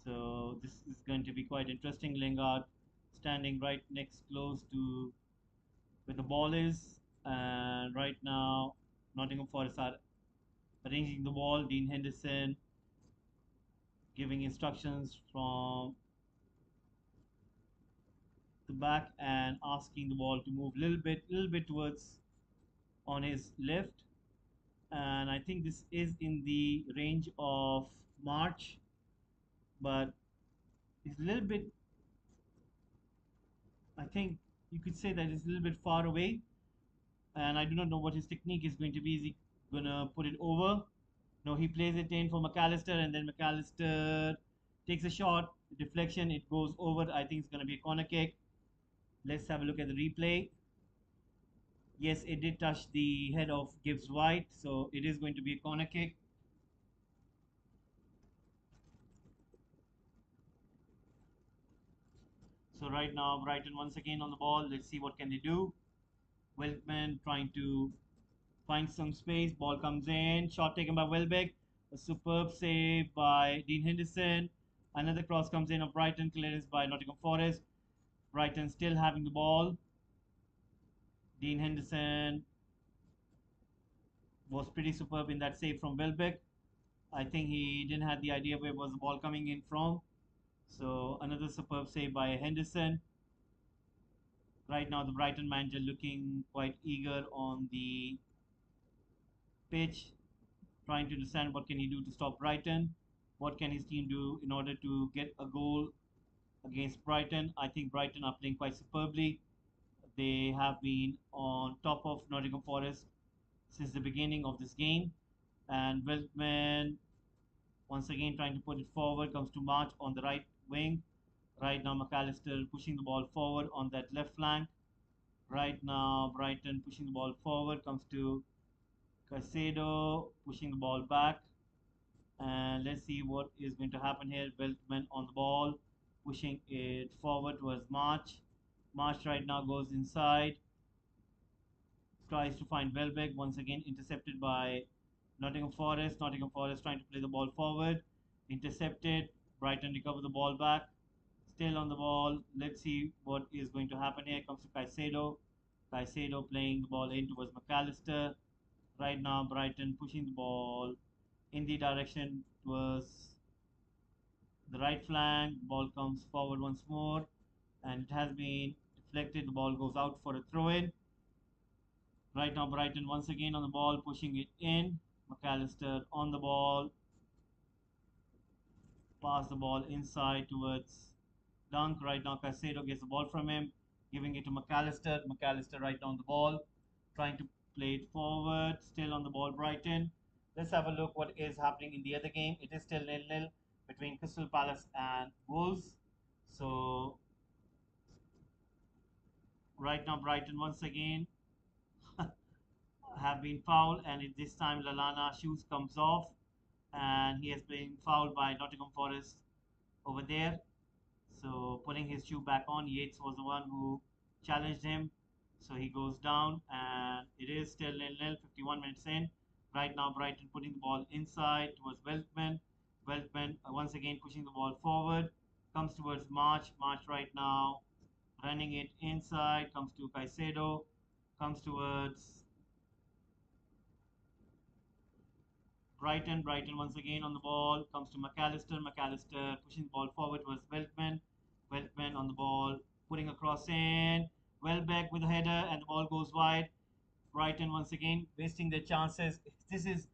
So this is going to be quite interesting. Lingard standing right next close to where the ball is, and right now Nottingham Forest are arranging the ball. Dean Henderson giving instructions from the back and asking the ball to move a little bit towards on his left. And I think this is in the range of March, but it's a little bit, I think you could say that it's a little bit far away. And I do not know what his technique is going to be. Is he gonna put it over? No, he plays it in for McAllister, and then McAllister takes a shot, deflection, it goes over. I think it's gonna be a corner kick. Let's have a look at the replay. Yes, it did touch the head of Gibbs White, so it is going to be a corner kick. So right now, Brighton once again on the ball. Let's see what can they do. Weltman trying to find some space. Ball comes in. Shot taken by Welbeck. A superb save by Dean Henderson. Another cross comes in of Brighton. Clearance by Nottingham Forest. Brighton still having the ball. Dean Henderson was pretty superb in that save from Welbeck. I think he didn't have the idea where was the ball coming in from. So another superb save by Henderson. Right now the Brighton manager looking quite eager on the pitch, trying to understand what can he do to stop Brighton. What can his team do in order to get a goal against Brighton? I think Brighton are playing quite superbly. They have been on top of Nottingham Forest since the beginning of this game. And Weltman once again trying to put it forward, comes to March on the right wing. Right now McAllister pushing the ball forward on that left flank. Right now Brighton pushing the ball forward, comes to Caicedo pushing the ball back. And let's see what is going to happen here. Weltman on the ball, pushing it forward towards March. March right now goes inside, tries to find Welbeck, once again intercepted by Nottingham Forest. Nottingham Forest trying to play the ball forward, intercepted. Brighton recover the ball back, still on the ball. Let's see what is going to happen here. Comes to Caicedo. Caicedo playing the ball in towards McAllister. Right now Brighton pushing the ball in the direction towards the right flank. Ball comes forward once more, and it has been deflected. The ball goes out for a throw in. Right now Brighton once again on the ball, pushing it in. McAllister on the ball, pass the ball inside towards Dunk. Right now Caicedo gets the ball from him, giving it to McAllister. McAllister right on the ball, trying to play it forward. Still on the ball Brighton. Let's have a look what is happening in the other game. It is still 0-0. between Crystal Palace and Wolves. So right now Brighton once again have been fouled, and this time Lallana shoes comes off, and he has been fouled by Nottingham Forest over there. So putting his shoe back on, Yates was the one who challenged him. So he goes down, and it is still 0-0, 51 minutes in. Right now, Brighton putting the ball inside towards Weltman. Weltman once again pushing the ball forward. Comes towards March. March right now running it inside. Comes to Caicedo. Comes towards Brighton. Brighton once again on the ball. Comes to McAllister. McAllister pushing the ball forward towards Weltman. Weltman on the ball. Putting a cross in. Welbeck with a header, and the ball goes wide. Brighton once again wasting their chances. This is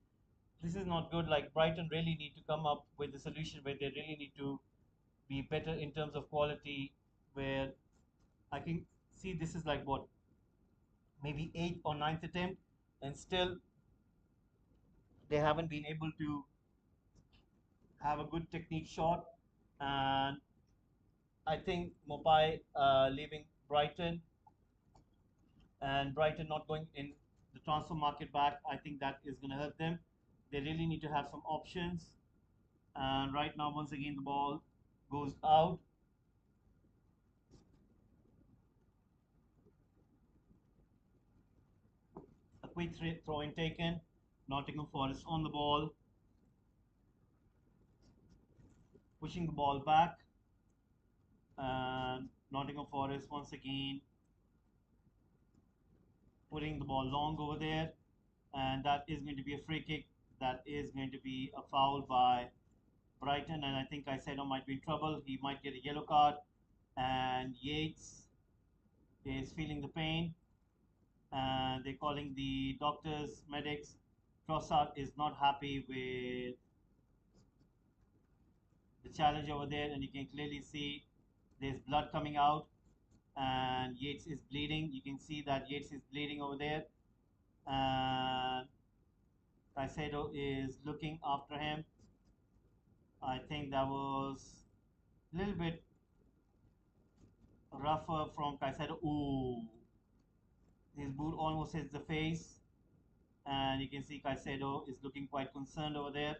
not good. Like Brighton really need to come up with a solution where they really need to be better in terms of quality. Where I can see this is like what, maybe eighth or ninth attempt, and still they haven't been able to have a good technique shot. And I think Mopai leaving Brighton and Brighton not going in the transfer market back, I think that is going to hurt them. They really need to have some options. And right now, once again, the ball goes out. A quick throw in taken. Nottingham Forest on the ball, pushing the ball back. And Nottingham Forest once again putting the ball long over there. And that is going to be a free kick. That is going to be a foul by Brighton. And I think Caicedo might be in trouble. He might get a yellow card. And Yates is feeling the pain. And they're calling the doctors, medics. Trossard is not happy with the challenge over there, and you can clearly see there's blood coming out, and Yates is bleeding. You can see that Yates is bleeding over there, and Caicedo is looking after him. I think that was a little bit rougher from Caicedo. Ooh, his boot almost hits the face, and you can see Caicedo is looking quite concerned over there.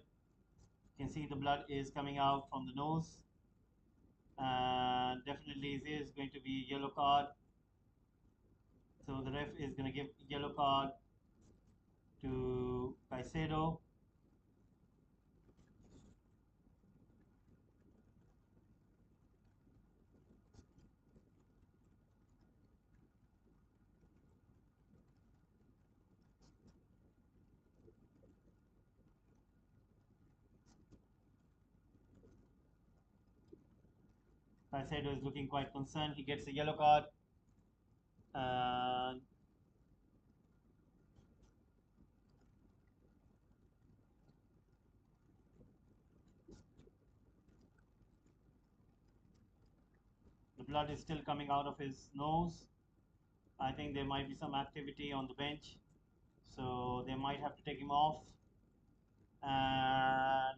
You can see the blood is coming out from the nose, and definitely there is going to be a yellow card. So the ref is going to give yellow card to Caicedo. Caicedo is looking quite concerned. He gets a yellow card. And the blood is still coming out of his nose. I think there might be some activity on the bench, so they might have to take him off. And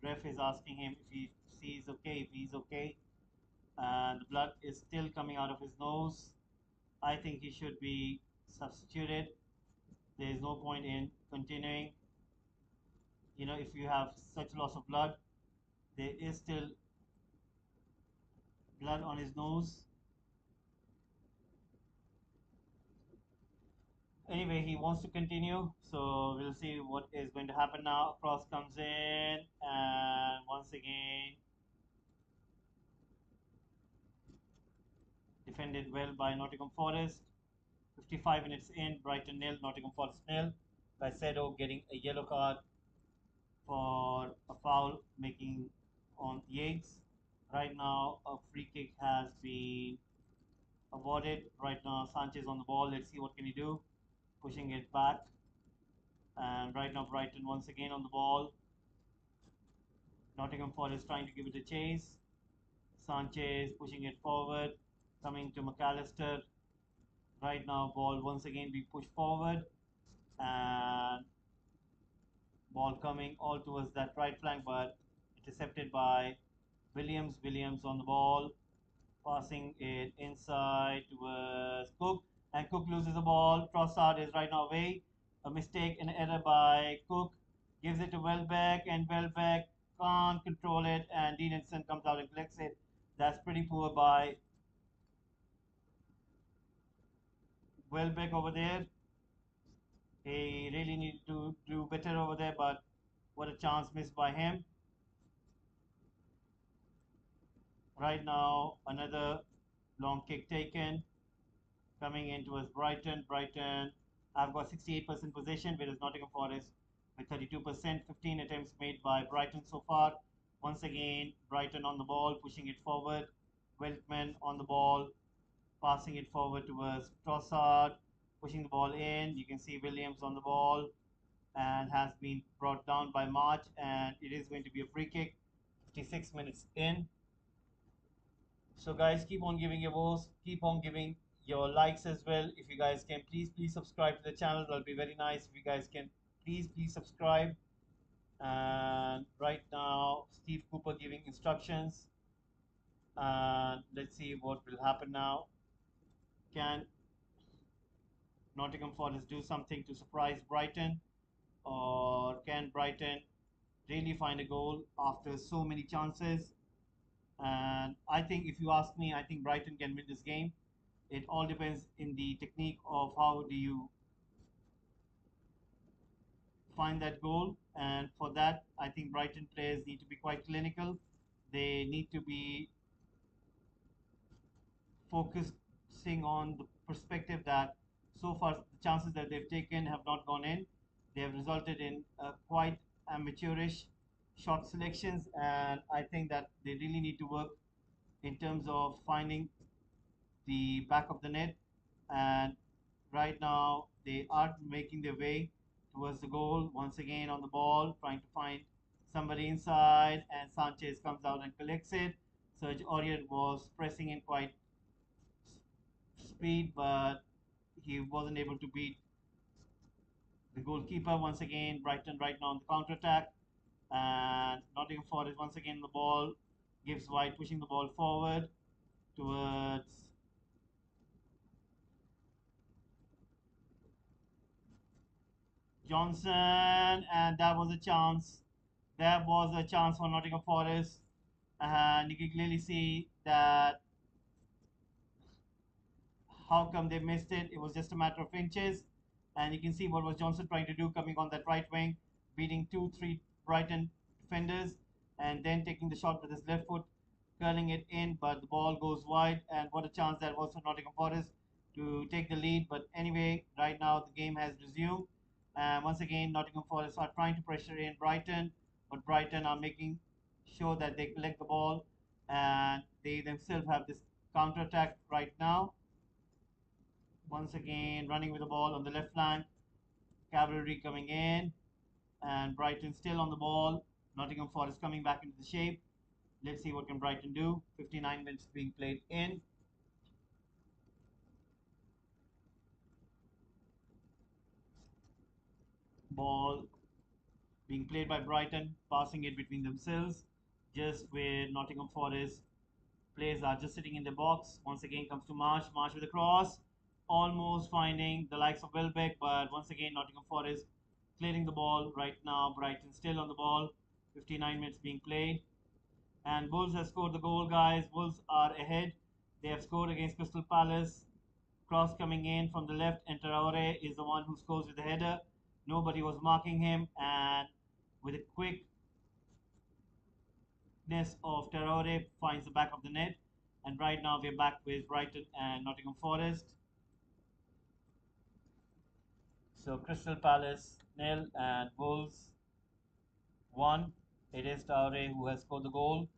the ref is asking him if he sees okay, if he's okay. And the blood is still coming out of his nose. I think he should be substituted. There is no point in continuing. You know, if you have such loss of blood, there is still blood on his nose. Anyway, he wants to continue, so we'll see what is going to happen now. Cross comes in, and once again defended well by Nottingham Forest. 55 minutes in, Brighton nil, Nottingham Forest nil. Caicedo getting a yellow card for a foul making on Yates. Right now, a free kick has been awarded. Right now, Sanchez on the ball. Let's see what can he do. Pushing it back. And right now, Brighton once again on the ball. Nottingham Forest trying to give it a chase. Sanchez pushing it forward. Coming to McAllister. Right now, ball once again being pushed forward. And ball coming all towards that right flank, but intercepted by Williams. Williams on the ball, passing it inside towards Cook, and Cook loses the ball. Trossard is right now away. A mistake, an error by Cook. Gives it to Welbeck, and Welbeck can't control it, and Dean Henderson comes out and collects it. That's pretty poor by Welbeck over there. He really needed to do better over there, but what a chance missed by him. Right now, another long kick taken. Coming in towards Brighton. Brighton have got 68% possession, whereas Nottingham Forest with 32%. 15 attempts made by Brighton so far. Once again, Brighton on the ball, pushing it forward. Weltman on the ball, passing it forward towards Trossard, pushing the ball in. You can see Williams on the ball and has been brought down by March, and it is going to be a free kick. 56 minutes in. So guys, keep on giving your votes, keep on giving your likes as well. If you guys can, please subscribe to the channel. That'll be very nice if you guys can please subscribe. And right now, Steve Cooper giving instructions, and let's see what will happen now. Can Nottingham Forest do something to surprise Brighton, or can Brighton really find a goal after so many chances? And I think, if you ask me, I think Brighton can win this game. It all depends in the technique of how do you find that goal. And for that, I think Brighton players need to be quite clinical. They need to be focusing on the perspective that so far the chances that they've taken have not gone in. They have resulted in quite amateurish shot selections, and I think that they really need to work in terms of finding the back of the net. And right now they are making their way towards the goal. Once again on the ball, trying to find somebody inside, and Sanchez comes out and collects it. Serge Aurier was pressing in quite speed, but he wasn't able to beat the goalkeeper. Once again, Brighton right now on the counter attack, and Nottingham Forest once again the ball. Gives White pushing the ball forward towards Johnson, and that was a chance. That was a chance for Nottingham Forest, and you can clearly see that how come they missed it. It was just a matter of inches, and you can see what was Johnson trying to do, coming on that right wing, beating 2-3 Brighton defenders, and then taking the shot with his left foot, curling it in, but the ball goes wide. And what a chance that was for Nottingham Forest to take the lead. But anyway, right now the game has resumed, and once again Nottingham Forest are trying to pressure in Brighton, but Brighton are making sure that they collect the ball, and they themselves have this counter attack right now. Once again running with the ball on the left flank, cavalry coming in, and Brighton still on the ball. Nottingham Forest coming back into the shape. Let's see what can Brighton do. 59 minutes being played in. Ball being played by Brighton, passing it between themselves, just where Nottingham Forest players are just sitting in the box. Once again comes to Marsh. Marsh with a cross, almost finding the likes of Welbeck, but once again Nottingham Forest clearing the ball. Right now Brighton still on the ball. 59 minutes being played, and Wolves have scored the goal, guys. Wolves are ahead. They have scored against Crystal Palace. Cross coming in from the left, and Traore is the one who scores with the header. Nobody was marking him, and with a quickness of Traore finds the back of the net. And right now we're back with Brighton and Nottingham Forest. So Crystal Palace 0 and Wolves 1. It is Traore who has scored the goal.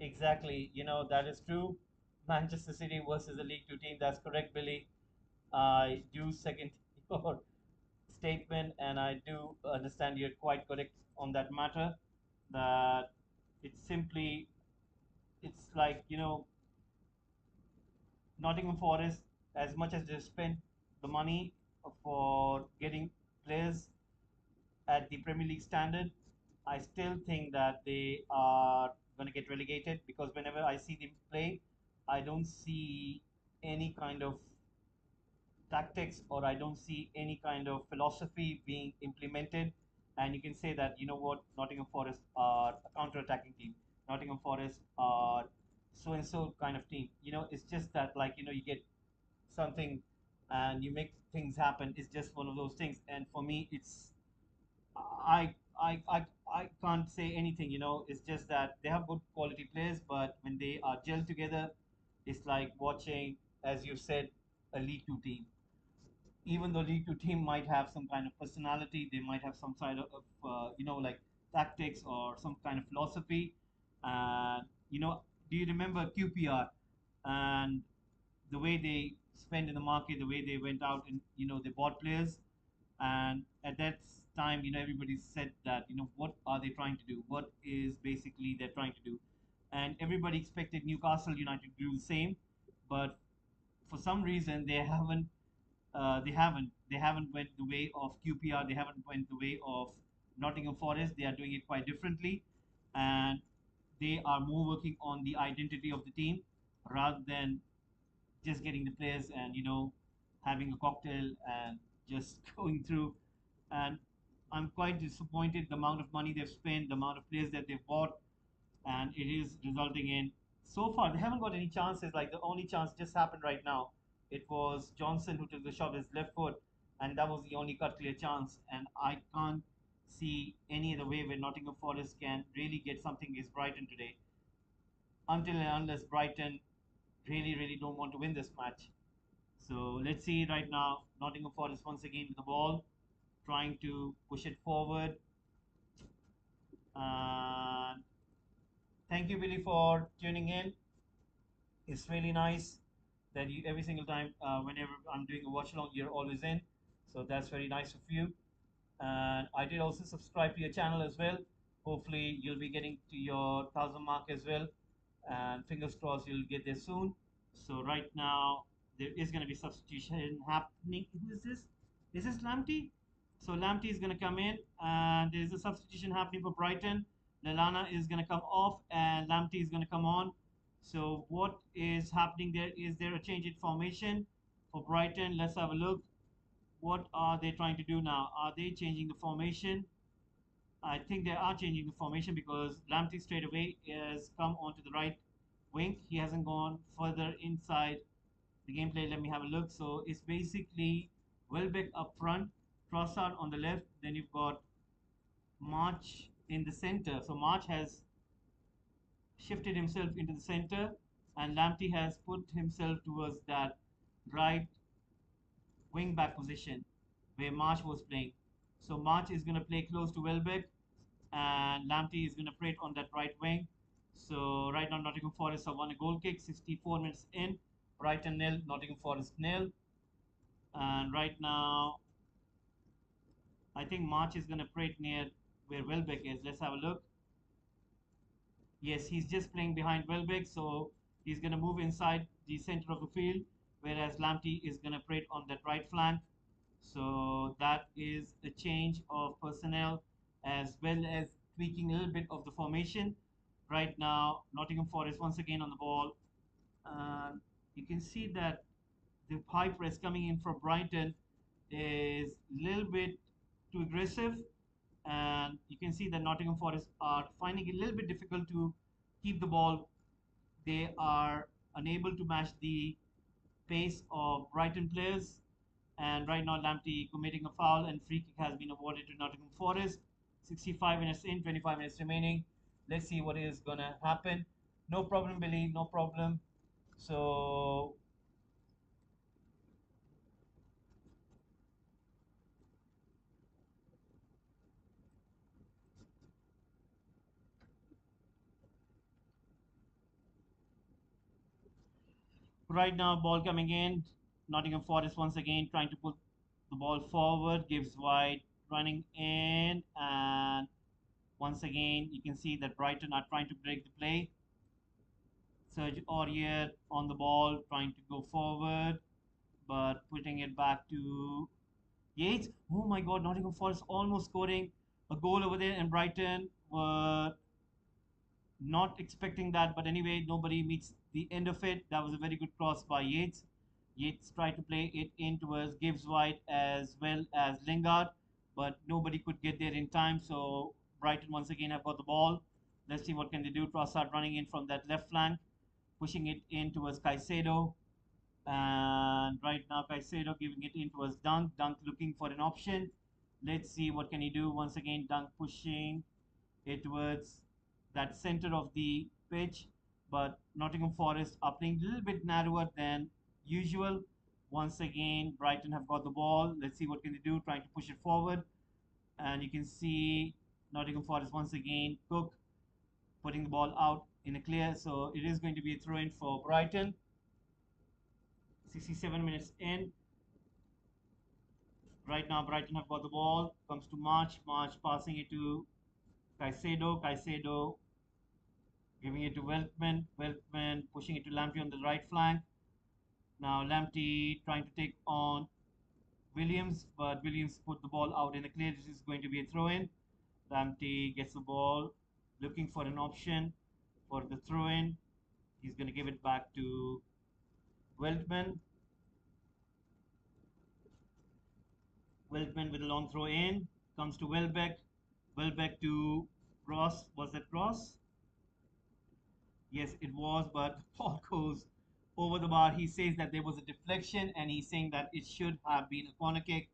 Exactly. That is true. Manchester City versus the League Two team. That's correct, Billy. I do second your statement, and I do understand you're quite correct on that matter. That it's simply, it's like, Nottingham Forest, as much as they spent the money for getting players at the Premier League standard, I still think that they are going to get relegated because whenever I see them play, I don't see any kind of tactics or I don't see any kind of philosophy being implemented. And you can say that, you know what, Nottingham Forest are a counter-attacking team. Nottingham Forest are so and so kind of team. It's just that, like, you get something and you make things happen. It's just one of those things. And for me, I I can't say anything. It's just that they have good quality players, but when they are gelled together, it's like watching, as you said, a League Two team. Even though League Two team might have some kind of personality, they might have some side of like tactics or some kind of philosophy. And do you remember QPR and the way they spent in the market, the way they went out and they bought players, and at that time, everybody said that what are they trying to do? What is basically they're trying to do? And everybody expected Newcastle United to do the same, but for some reason they haven't went the way of QPR. They haven't went the way of Nottingham Forest. They are doing it quite differently, and they are more working on the identity of the team rather than just getting the players and having a cocktail and just going through. And I'm quite disappointed the amount of money they've spent, the amount of players that they've bought, and it is resulting in, so far they haven't got any chances. Like the only chance just happened right now. It was Johnson who took the shot with his left foot, and that was the only cut clear chance. And I can't see any other way where Nottingham Forest can really get something against Brighton today, until and unless Brighton really, really don't want to win this match. So let's see right now. Nottingham Forest once again with the ball, trying to push it forward. And thank you, Billy, for tuning in. It's really nice that you every single time, whenever I'm doing a watch along, you're always in. So that's very nice of you. And I did also subscribe to your channel as well. Hopefully, you'll be getting to your 1,000 mark as well. And fingers crossed, you'll get there soon. So right now, there is going to be substitution happening. Who is this? Is this Lamptey? So Lamptey is going to come in, and there is a substitution happening for Brighton. Lallana is going to come off, and Lamptey is going to come on. So what is happening there? Is there a change in formation for Brighton? Let's have a look. What are they trying to do now? Are they changing the formation? I think they are changing the formation because Lamptey straight away has come onto the right wing. He hasn't gone further inside the gameplay. Let me have a look. So it's basically Welbeck up front, Trossard on the left. Then you've got March in the center. So March has shifted himself into the center, and Lamptey has put himself towards that right wing back position where March was playing. So March is going to play close to Welbeck, and Lamptey is going to play it on that right wing. So right now Nottingham Forest have won a goal kick, 64 minutes in. Brighton nil, Nottingham Forest nil. And right now, I think March is going to play it near where Welbeck is. Let's have a look. Yes, he's just playing behind Welbeck, so he's going to move inside the center of the field, whereas Lamptey is going to play it on that right flank. So that is a change of personnel as well as tweaking a little bit of the formation. Right now, Nottingham Forest once again on the ball. You can see that the high press coming in from Brighton is a little bit too aggressive, and you can see that Nottingham Forest are finding it a little bit difficult to keep the ball. They are unable to match the pace of Brighton players. And right now, Lamptey committing a foul, and free kick has been awarded to Nottingham Forest. 65 minutes in, 25 minutes remaining. Let's see what is going to happen. No problem, Billy, no problem. So right now, ball coming in. Nottingham Forest once again trying to put the ball forward, gives wide, running in, and once again you can see that Brighton are trying to break the play. Serge Aurier on the ball, trying to go forward, but putting it back to Yates. Oh my God, Nottingham Forest almost scoring a goal over there, and Brighton were not expecting that, but anyway, nobody meets the end of it. That was a very good cross by Yates. Yates tried to play it in towards Gibbs White as well as Lingard, but nobody could get there in time. So Brighton once again have got the ball. Let's see what can they do. Trossard running in from that left flank, pushing it in towards Caicedo. And right now Caicedo giving it in towards Dunk. Dunk looking for an option. Let's see what can he do. Once again, Dunk pushing it towards that center of the pitch, but Nottingham Forest are playing a little bit narrower than usual. Once again, Brighton have got the ball. Let's see what can they do, trying to push it forward. And you can see Nottingham Forest once again, Cook putting the ball out in a clear. So it is going to be a throw-in for Brighton. 67 minutes in. Right now, Brighton have got the ball. Comes to March. March passing it to Caicedo. Caicedo giving it to Weltman. Weltman pushing it to Lamptey on the right flank. Now Lamptey trying to take on Williams, but Williams put the ball out in the clear. This is going to be a throw-in. Lamptey gets the ball, looking for an option for the throw-in. He's going to give it back to Weltman. Weltman with a long throw in. Comes to Welbeck. Welbeck to Ross. Was that Ross? Yes, it was, but the ball goes over the bar. He says that there was a deflection and he's saying that it should have been a corner kick.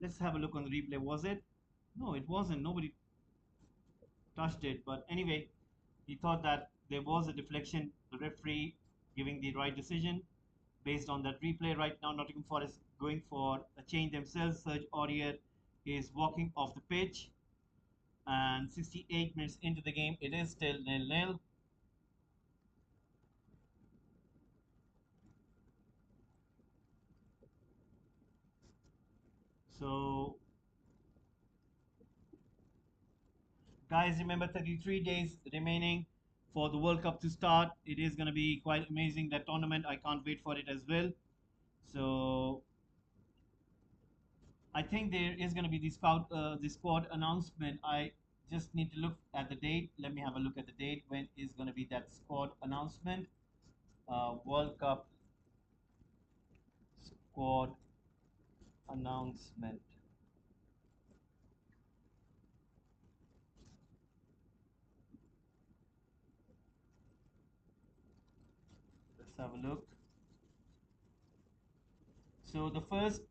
Let's have a look on the replay. Was it? No, it wasn't. Nobody touched it. But anyway, he thought that there was a deflection. The referee giving the right decision based on that replay. Right now, Nottingham Forest going for a change themselves. Serge Aurier is walking off the pitch. And 68 minutes into the game, it is still 0-0. So, guys, remember 33 days remaining for the World Cup to start. It is going to be quite amazing, that tournament. I can't wait for it as well. So, I think there is going to be the squad announcement. I just need to look at the date. Let me have a look at the date. When is going to be that squad announcement? World Cup squad announcement. Let's have a look. So the first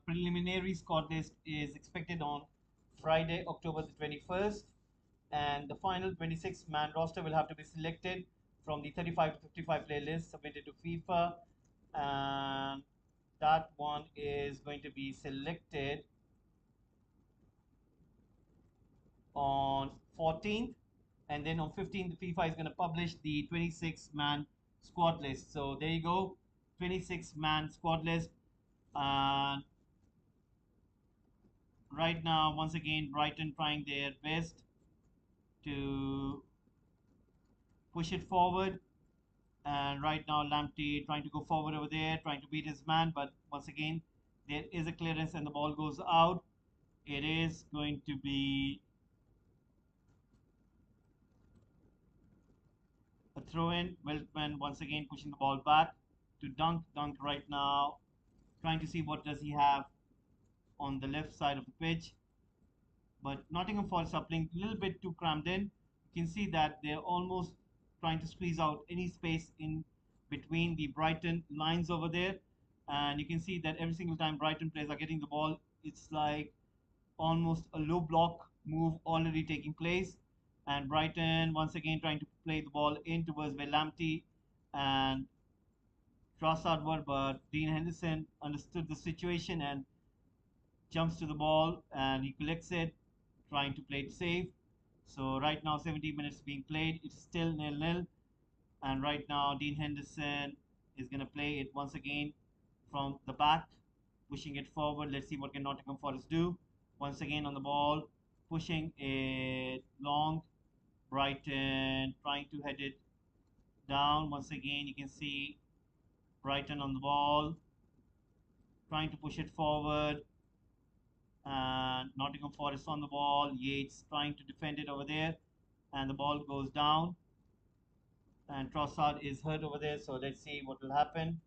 preliminary squad list is expected on Friday, October the 21st, and the final 26-man roster will have to be selected from the 35 to 55 player list submitted to FIFA, and that one is going to be selected on 14th, and then on 15th, the FIFA is going to publish the 26-man squad list. So there you go, 26-man squad list. And right now, once again, Brighton trying their best to push it forward. And right now, Lamptey trying to go forward over there, trying to beat his man. But once again, there is a clearance and the ball goes out. It is going to be a throw in. Weltman once again pushing the ball back to Dunk. Dunk right now trying to see what does he have on the left side of the pitch. But Nottingham Forest are playing a little bit too crammed in. You can see that they're almost trying to squeeze out any space in between the Brighton lines over there. And you can see that every single time Brighton players are getting the ball, it's like almost a low block move already taking place. And Brighton once again trying to play the ball in towards where Lamptey and Trossard were, but Dean Henderson understood the situation and jumps to the ball and he collects it, trying to play it safe. So right now 70 minutes being played, it's still 0-0. And right now Dean Henderson is going to play it once again from the back, pushing it forward. Let's see what can Nottingham Forest do. Once again on the ball, pushing it long. Brighton trying to head it down. Once again, you can see Brighton on the ball, trying to push it forward. And Nottingham Forest on the ball. Yates trying to defend it over there. And the ball goes down. And Trossard is hurt over there. So let's see what will happen.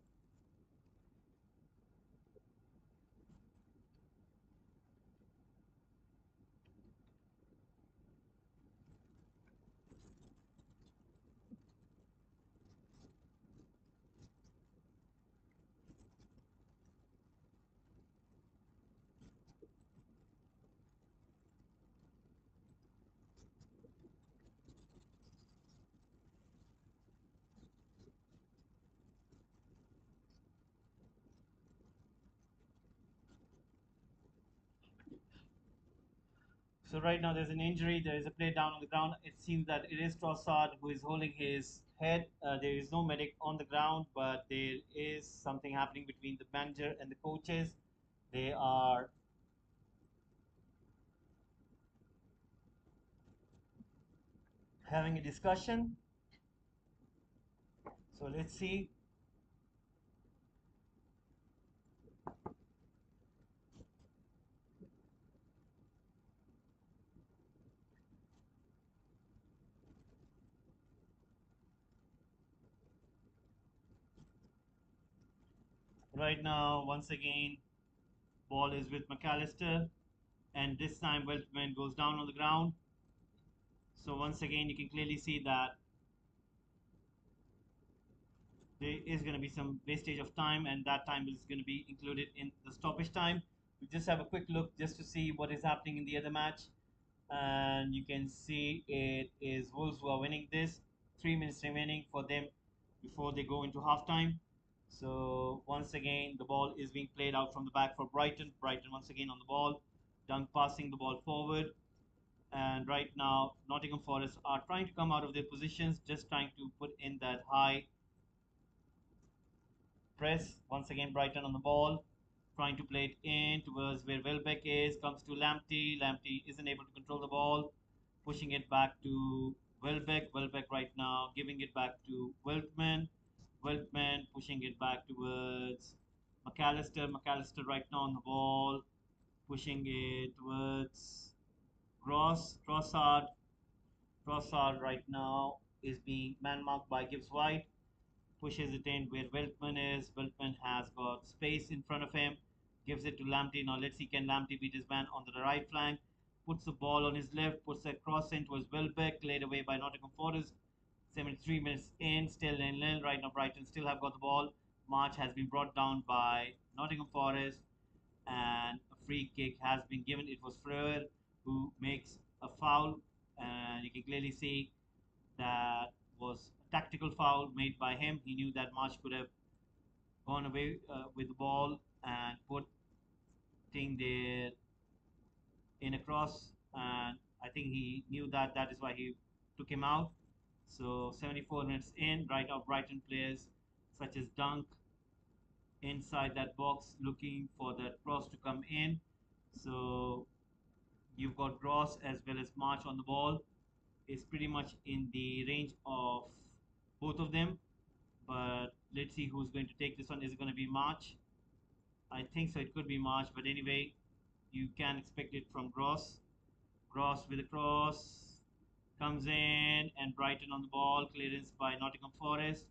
So right now there's an injury. There is a player down on the ground. It seems that it is Trossard who is holding his head. There is no medic on the ground, but there is something happening between the manager and the coaches. They are having a discussion. So let's see. Right now, once again, ball is with McAllister, and this time Weltman goes down on the ground. So once again, you can clearly see that there is going to be some wastage of time, and that time is going to be included in the stoppage time. We just have a quick look just to see what is happening in the other match, and you can see it is Wolves who are winning this. 3 minutes remaining for them before they go into halftime. So once again, the ball is being played out from the back for Brighton. Brighton once again on the ball. Dunk passing the ball forward. And right now, Nottingham Forest are trying to come out of their positions, just trying to put in that high press. Once again, Brighton on the ball, trying to play it in towards where Welbeck is. Comes to Lamptey. Lamptey isn't able to control the ball, pushing it back to Welbeck. Welbeck right now giving it back to Weltman. Weltman pushing it back towards McAllister. McAllister right now on the ball, pushing it towards Trossard. Trossard right now is being man marked by Gibbs White. Pushes it in where Weltman is. Weltman has got space in front of him. Gives it to Lamptey. Now let's see, can Lamptey beat his man on the right flank. Puts the ball on his left. Puts a cross in towards Welbeck. Laid away by Nottingham Forest. 73 minutes in. Still in nil. Right now Brighton still have got the ball. March has been brought down by Nottingham Forest. And a free kick has been given. It was Freur who makes a foul. And you can clearly see that was a tactical foul made by him. He knew that March could have gone away with the ball and putting there in a cross, and I think he knew that. That is why he took him out. So 74 minutes in, right now Brighton players such as Dunk inside that box looking for that cross to come in. So you've got Ross as well as March on the ball. It's pretty much in the range of both of them. But let's see who's going to take this one. Is it going to be March? I think so. It could be March, but anyway, you can expect it from Gross. Gross with a cross comes in, and Brighton on the ball. Clearance by Nottingham Forest.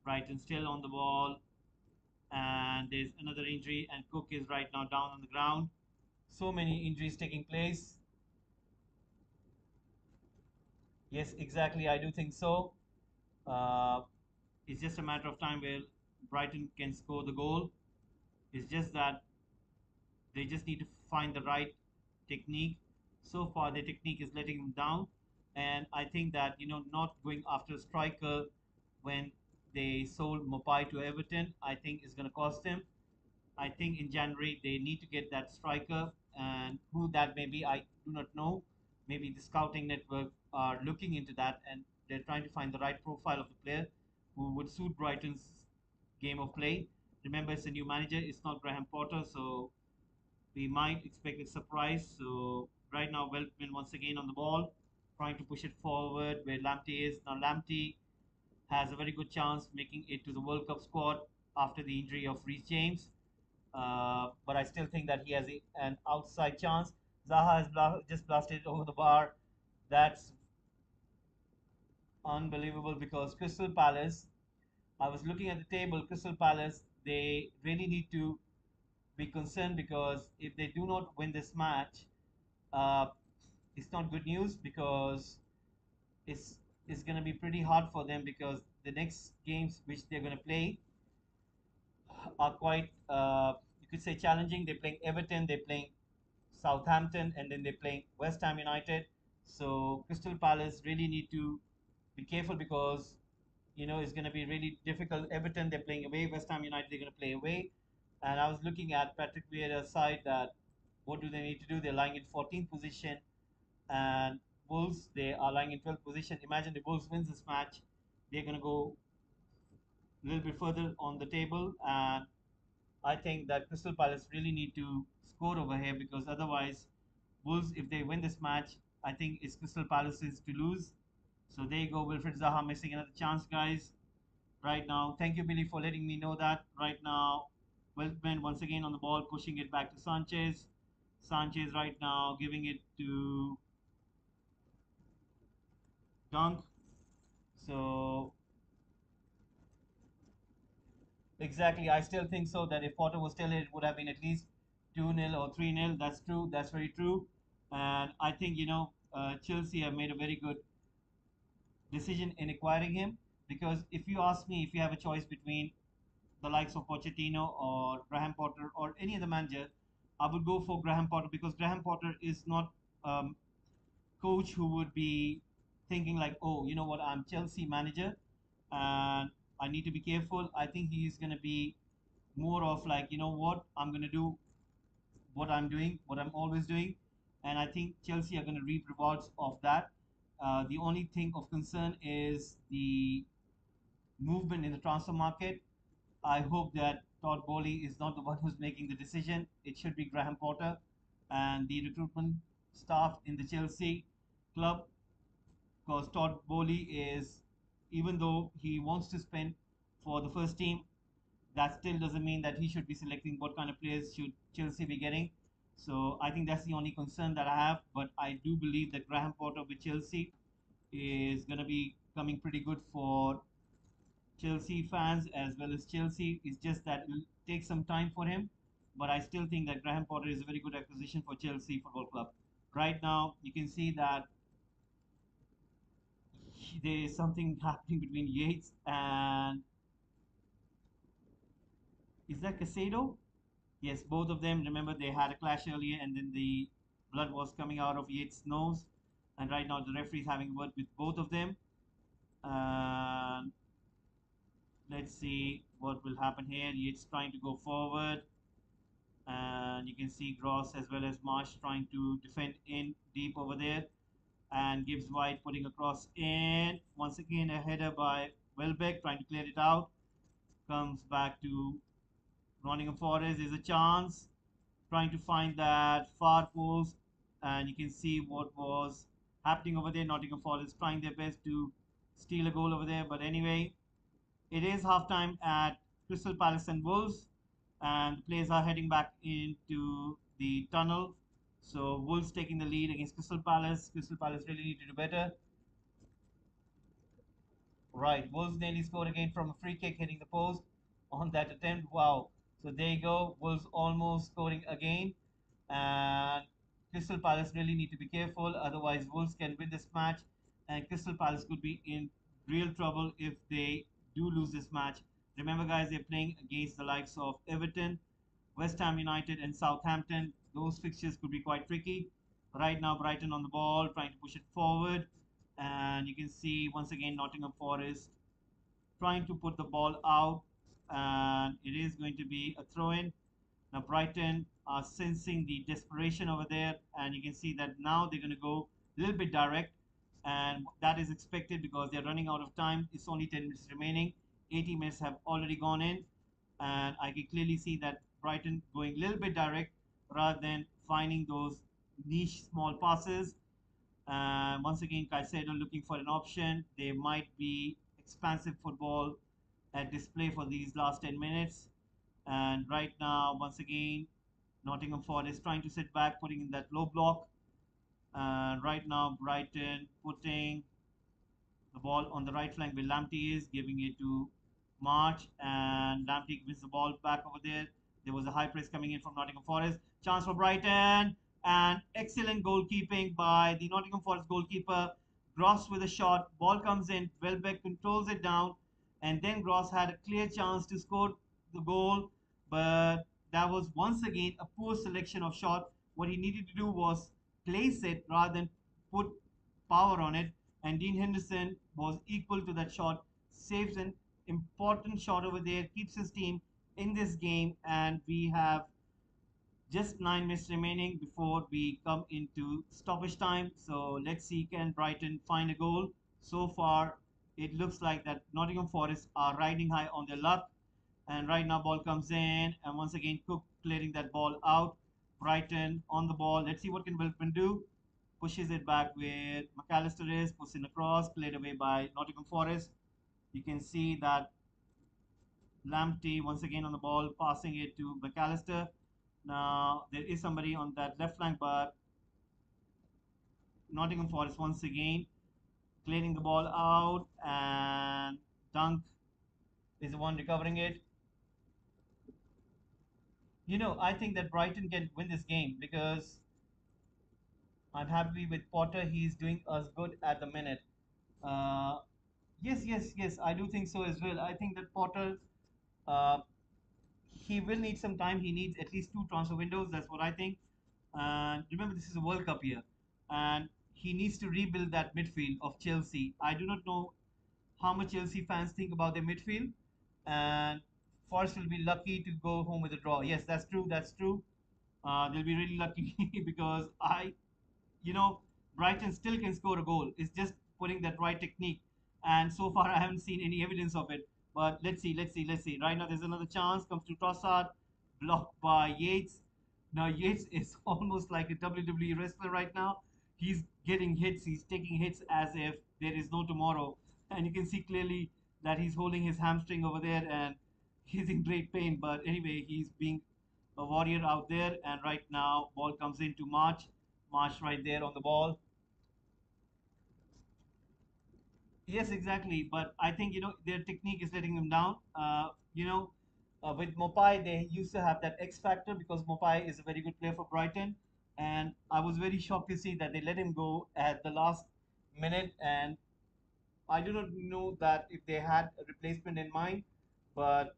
Brighton still on the ball, and there's another injury, and Cook is right now down on the ground. So many injuries taking place. Yes, exactly. I do think so. Uh, it's just a matter of time where Brighton can score the goal. It's just that they just need to find the right technique. So far, the technique is letting them down, and I think that not going after a striker when they sold Mopai to Everton, I think is going to cost them. I think in January they need to get that striker, and who that may be, I do not know. Maybe the scouting network are looking into that, and they're trying to find the right profile of the player who would suit Brighton's game of play. Remember, it's a new manager. It's not Graham Potter, so we might expect a surprise. So right now, Weltman once again on the ball, trying to push it forward where Lamptey is. Now Lamptey has a very good chance making it to the World Cup squad after the injury of Reece James. But I still think that he has an outside chance. Zaha has just blasted over the bar. That's unbelievable because Crystal Palace, I was looking at the table, Crystal Palace, they really need to be concerned because if they do not win this match, uh, it's not good news because it's it's going to be pretty hard for them because the next games which they're going to play are quite you could say challenging. They're playing Everton, they're playing Southampton, and then they're playing West Ham United. So Crystal Palace really need to be careful because it's going to be really difficult. Everton they're playing away, West Ham United they're going to play away, and I was looking at Patrick Vieira's side that what do they need to do? They're lying in 14th position, and Wolves they are lying in 12th position. Imagine the Wolves wins this match, they're going to go a little bit further on the table, and I think that Crystal Palace really need to score over here because otherwise, Wolves, if they win this match, I think it's Crystal Palace's to lose. So there you go, Wilfred Zaha missing another chance, guys. Right now, thank you, Billy, for letting me know that. Right now, Weltman once again on the ball, pushing it back to Sanchez. Sanchez right now giving it to Dunk. So exactly. I still think so that if Potter was still here, it would have been at least 2-0 or 3-0. That's true. That's very true. And I think, Chelsea have made a very good decision in acquiring him because if you ask me, if you have a choice between the likes of Pochettino or Graham Potter or any other manager, I would go for Graham Potter because Graham Potter is not coach who would be thinking like, oh, you know what, I'm Chelsea manager and I need to be careful. I think he's going to be more of like, you know what, I'm going to do what I'm doing, what I'm always doing. And I think Chelsea are going to reap rewards of that. The only thing of concern is the movement in the transfer market. I hope that Todd Bowley is not the one who's making the decision. It should be Graham Potter and the recruitment staff in the Chelsea club because Todd Bowley is, even though he wants to spend for the first team, that still doesn't mean that he should be selecting what kind of players should Chelsea be getting. So I think that's the only concern that I have. But I do believe that Graham Potter with Chelsea is going to be coming pretty good for Chelsea fans as well as Chelsea. It's just that it will take some time for him. But I still think that Graham Potter is a very good acquisition for Chelsea Football Club. Right now, you can see that there is something happening between Yates and is that Casado? Yes, both of them. Remember, they had a clash earlier, and then the blood was coming out of Yates' nose. And right now, the referee is having a word with both of them. And let's see what will happen here. Yates trying to go forward, and you can see Gross as well as Marsh trying to defend in deep over there. And Gibbs White putting across in. Once again, a header by Welbeck trying to clear it out. Comes back to Nottingham Forest. There's a chance trying to find that far post, and you can see what was happening over there. Nottingham Forest trying their best to steal a goal over there, but anyway, it is halftime at Crystal Palace and Wolves, and the players are heading back into the tunnel. So Wolves taking the lead against Crystal Palace. Crystal Palace really need to do better. Right, Wolves nearly scored again from a free kick hitting the post on that attempt. Wow. So there you go. Wolves almost scoring again. And Crystal Palace really need to be careful. Otherwise, Wolves can win this match. And Crystal Palace could be in real trouble if they do lose this match. Remember, guys, they're playing against the likes of Everton, West Ham United, and Southampton. Those fixtures could be quite tricky. Right now, Brighton on the ball, trying to push it forward. And you can see once again Nottingham Forest trying to put the ball out, and it is going to be a throw in. Now, Brighton are sensing the desperation over there, and you can see that now they're going to go a little bit direct, and that is expected because they're running out of time. It's only 10 minutes remaining. 80 minutes have already gone in, and I can clearly see that Brighton going a little bit direct rather than finding those niche small passes. Once again, Caicedo looking for an option. There might be expansive football at display for these last 10 minutes. And right now, once again, Nottingham Forest trying to sit back, putting in that low block. And right now, Brighton putting the ball on the right flank where Lamptey is, giving it to March, and Lamptey gives the ball back over there. There was a high press coming in from Nottingham Forest. Chance for Brighton, and excellent goalkeeping by the Nottingham Forest goalkeeper. Gross with a shot, ball comes in, Welbeck controls it down, and then Gross had a clear chance to score the goal, but that was once again a poor selection of shot. What he needed to do was place it rather than put power on it, and Dean Henderson was equal to that shot, saves an important shot over there, keeps his team in this game, and we have just 9 minutes remaining before we come into stoppage time. So let's see, can Brighton find a goal? So far, it looks like that Nottingham Forest are riding high on their luck. And right now, ball comes in, and once again, Cook clearing that ball out. Brighton on the ball. Let's see what can Wilpin do. Pushes it back where McAllister is, puts in across, cleared away by Nottingham Forest. You can see that Lamptey once again on the ball, passing it to McAllister. Now there is somebody on that left flank, but Nottingham Forest once again clearing the ball out, and Dunk is the one recovering it. I think that Brighton can win this game because I'm happy with Potter. He's doing us good at the minute. Uh, yes, yes, yes. I do think so as well. I think that Potter, uh, he will need some time. He needs at least two transfer windows. That's what I think. And remember, this is a World Cup year, and he needs to rebuild that midfield of Chelsea. I do not know how much Chelsea fans think about their midfield, and Forest will be lucky to go home with a draw. Yes, that's true. That's true. They'll be really lucky because you know, Brighton still can score a goal. It's just putting that right technique. And so far, I haven't seen any evidence of it. But let's see, let's see, let's see. Right now, there's another chance. Comes to Trossard, blocked by Yates. Now, Yates is almost like a WWE wrestler right now. He's getting hits. He's taking hits as if there is no tomorrow. And you can see clearly that he's holding his hamstring over there and he's in great pain. But anyway, he's being a warrior out there. And right now, ball comes into March. March right there on the ball. Yes, exactly. But I think their technique is letting them down. With Mopai, they used to have that X factor because Mopai is a very good player for Brighton, and I was very shocked to see that they let him go at the last minute. And I do not know that if they had a replacement in mind, but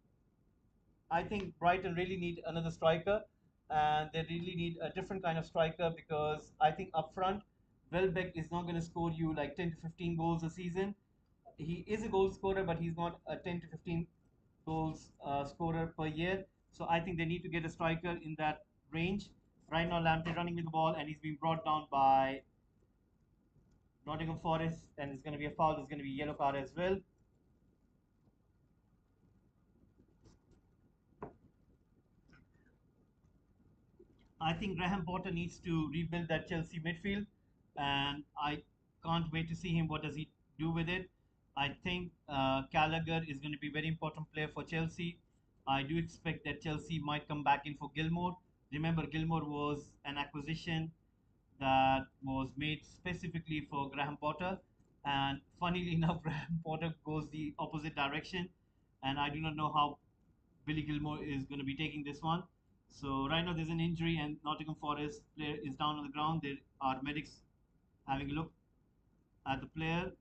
I think Brighton really need another striker, and they really need a different kind of striker because I think up front, Welbeck is not going to score you like 10 to 15 goals a season. He is a goal scorer, but he's not a 10 to 15 goals scorer per year. So I think they need to get a striker in that range. Right now, Lamptey running with the ball, and he's being brought down by Nottingham Forest, and it's going to be a foul. There's going to be a yellow card as well. I think Graham Potter needs to rebuild that Chelsea midfield, and I can't wait to see him. What does he do with it? I think Gallagher is going to be a very important player for Chelsea. I do expect that Chelsea might come back in for Gilmore. Remember, Gilmore was an acquisition that was made specifically for Graham Potter, and funnily enough, Graham Potter goes the opposite direction, and I do not know how Billy Gilmore is going to be taking this one. So right now there's an injury and Nottingham Forest player is down on the ground. There are medics having a look at the player.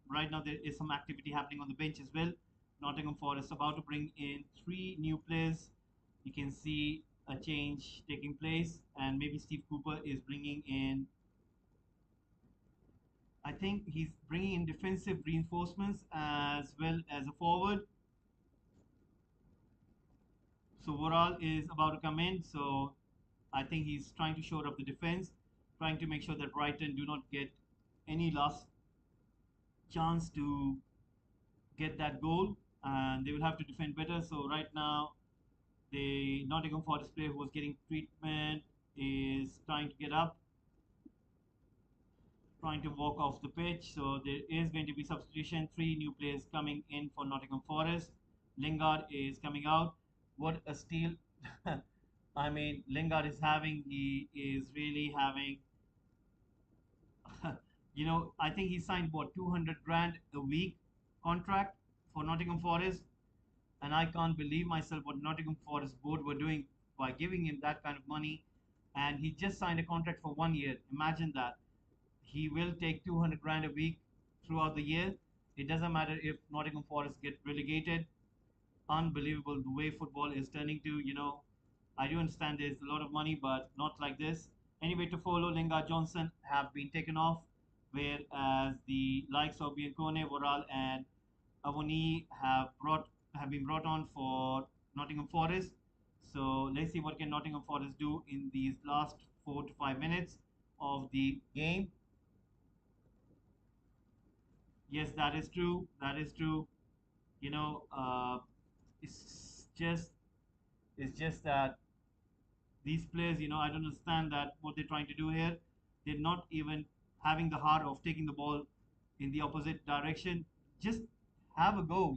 Right now there is some activity happening on the bench as well. Nottingham Forest about to bring in three new players. You can see a change taking place, and maybe Steve Cooper is bringing in. I think he's bringing in defensive reinforcements as well as a forward. So Voral is about to come in. So I think he's trying to shore up the defense, trying to make sure that Brighton do not get any last chance to get that goal. and they will have to defend better. So right now, the Nottingham Forest player who was getting treatment is trying to get up, trying to walk off the pitch. So there is going to be substitution. Three new players coming in for Nottingham Forest. Lingard is coming out. What a steal! I mean, Lingard is having. He is really having. I think he signed what 200 grand a week contract for Nottingham Forest, and I can't believe myself what Nottingham Forest board were doing by giving him that kind of money, and he just signed a contract for 1 year. Imagine that. He will take 200 grand a week throughout the year. It doesn't matter if Nottingham Forest get relegated. Unbelievable the way football is turning to. I do understand there's a lot of money, but not like this. Anyway, to follow, Lingard Johnson have been taken off, whereas the likes of Biancone, Voral, and Avoni have been brought on for Nottingham Forest. So let's see what can Nottingham Forest do in these last 4 to 5 minutes of the game. Yes, that is true. That is true. You know, it's just it's just that these players, I don't understand that what they're trying to do here. They're not even having the heart of taking the ball in the opposite direction. Just have a go,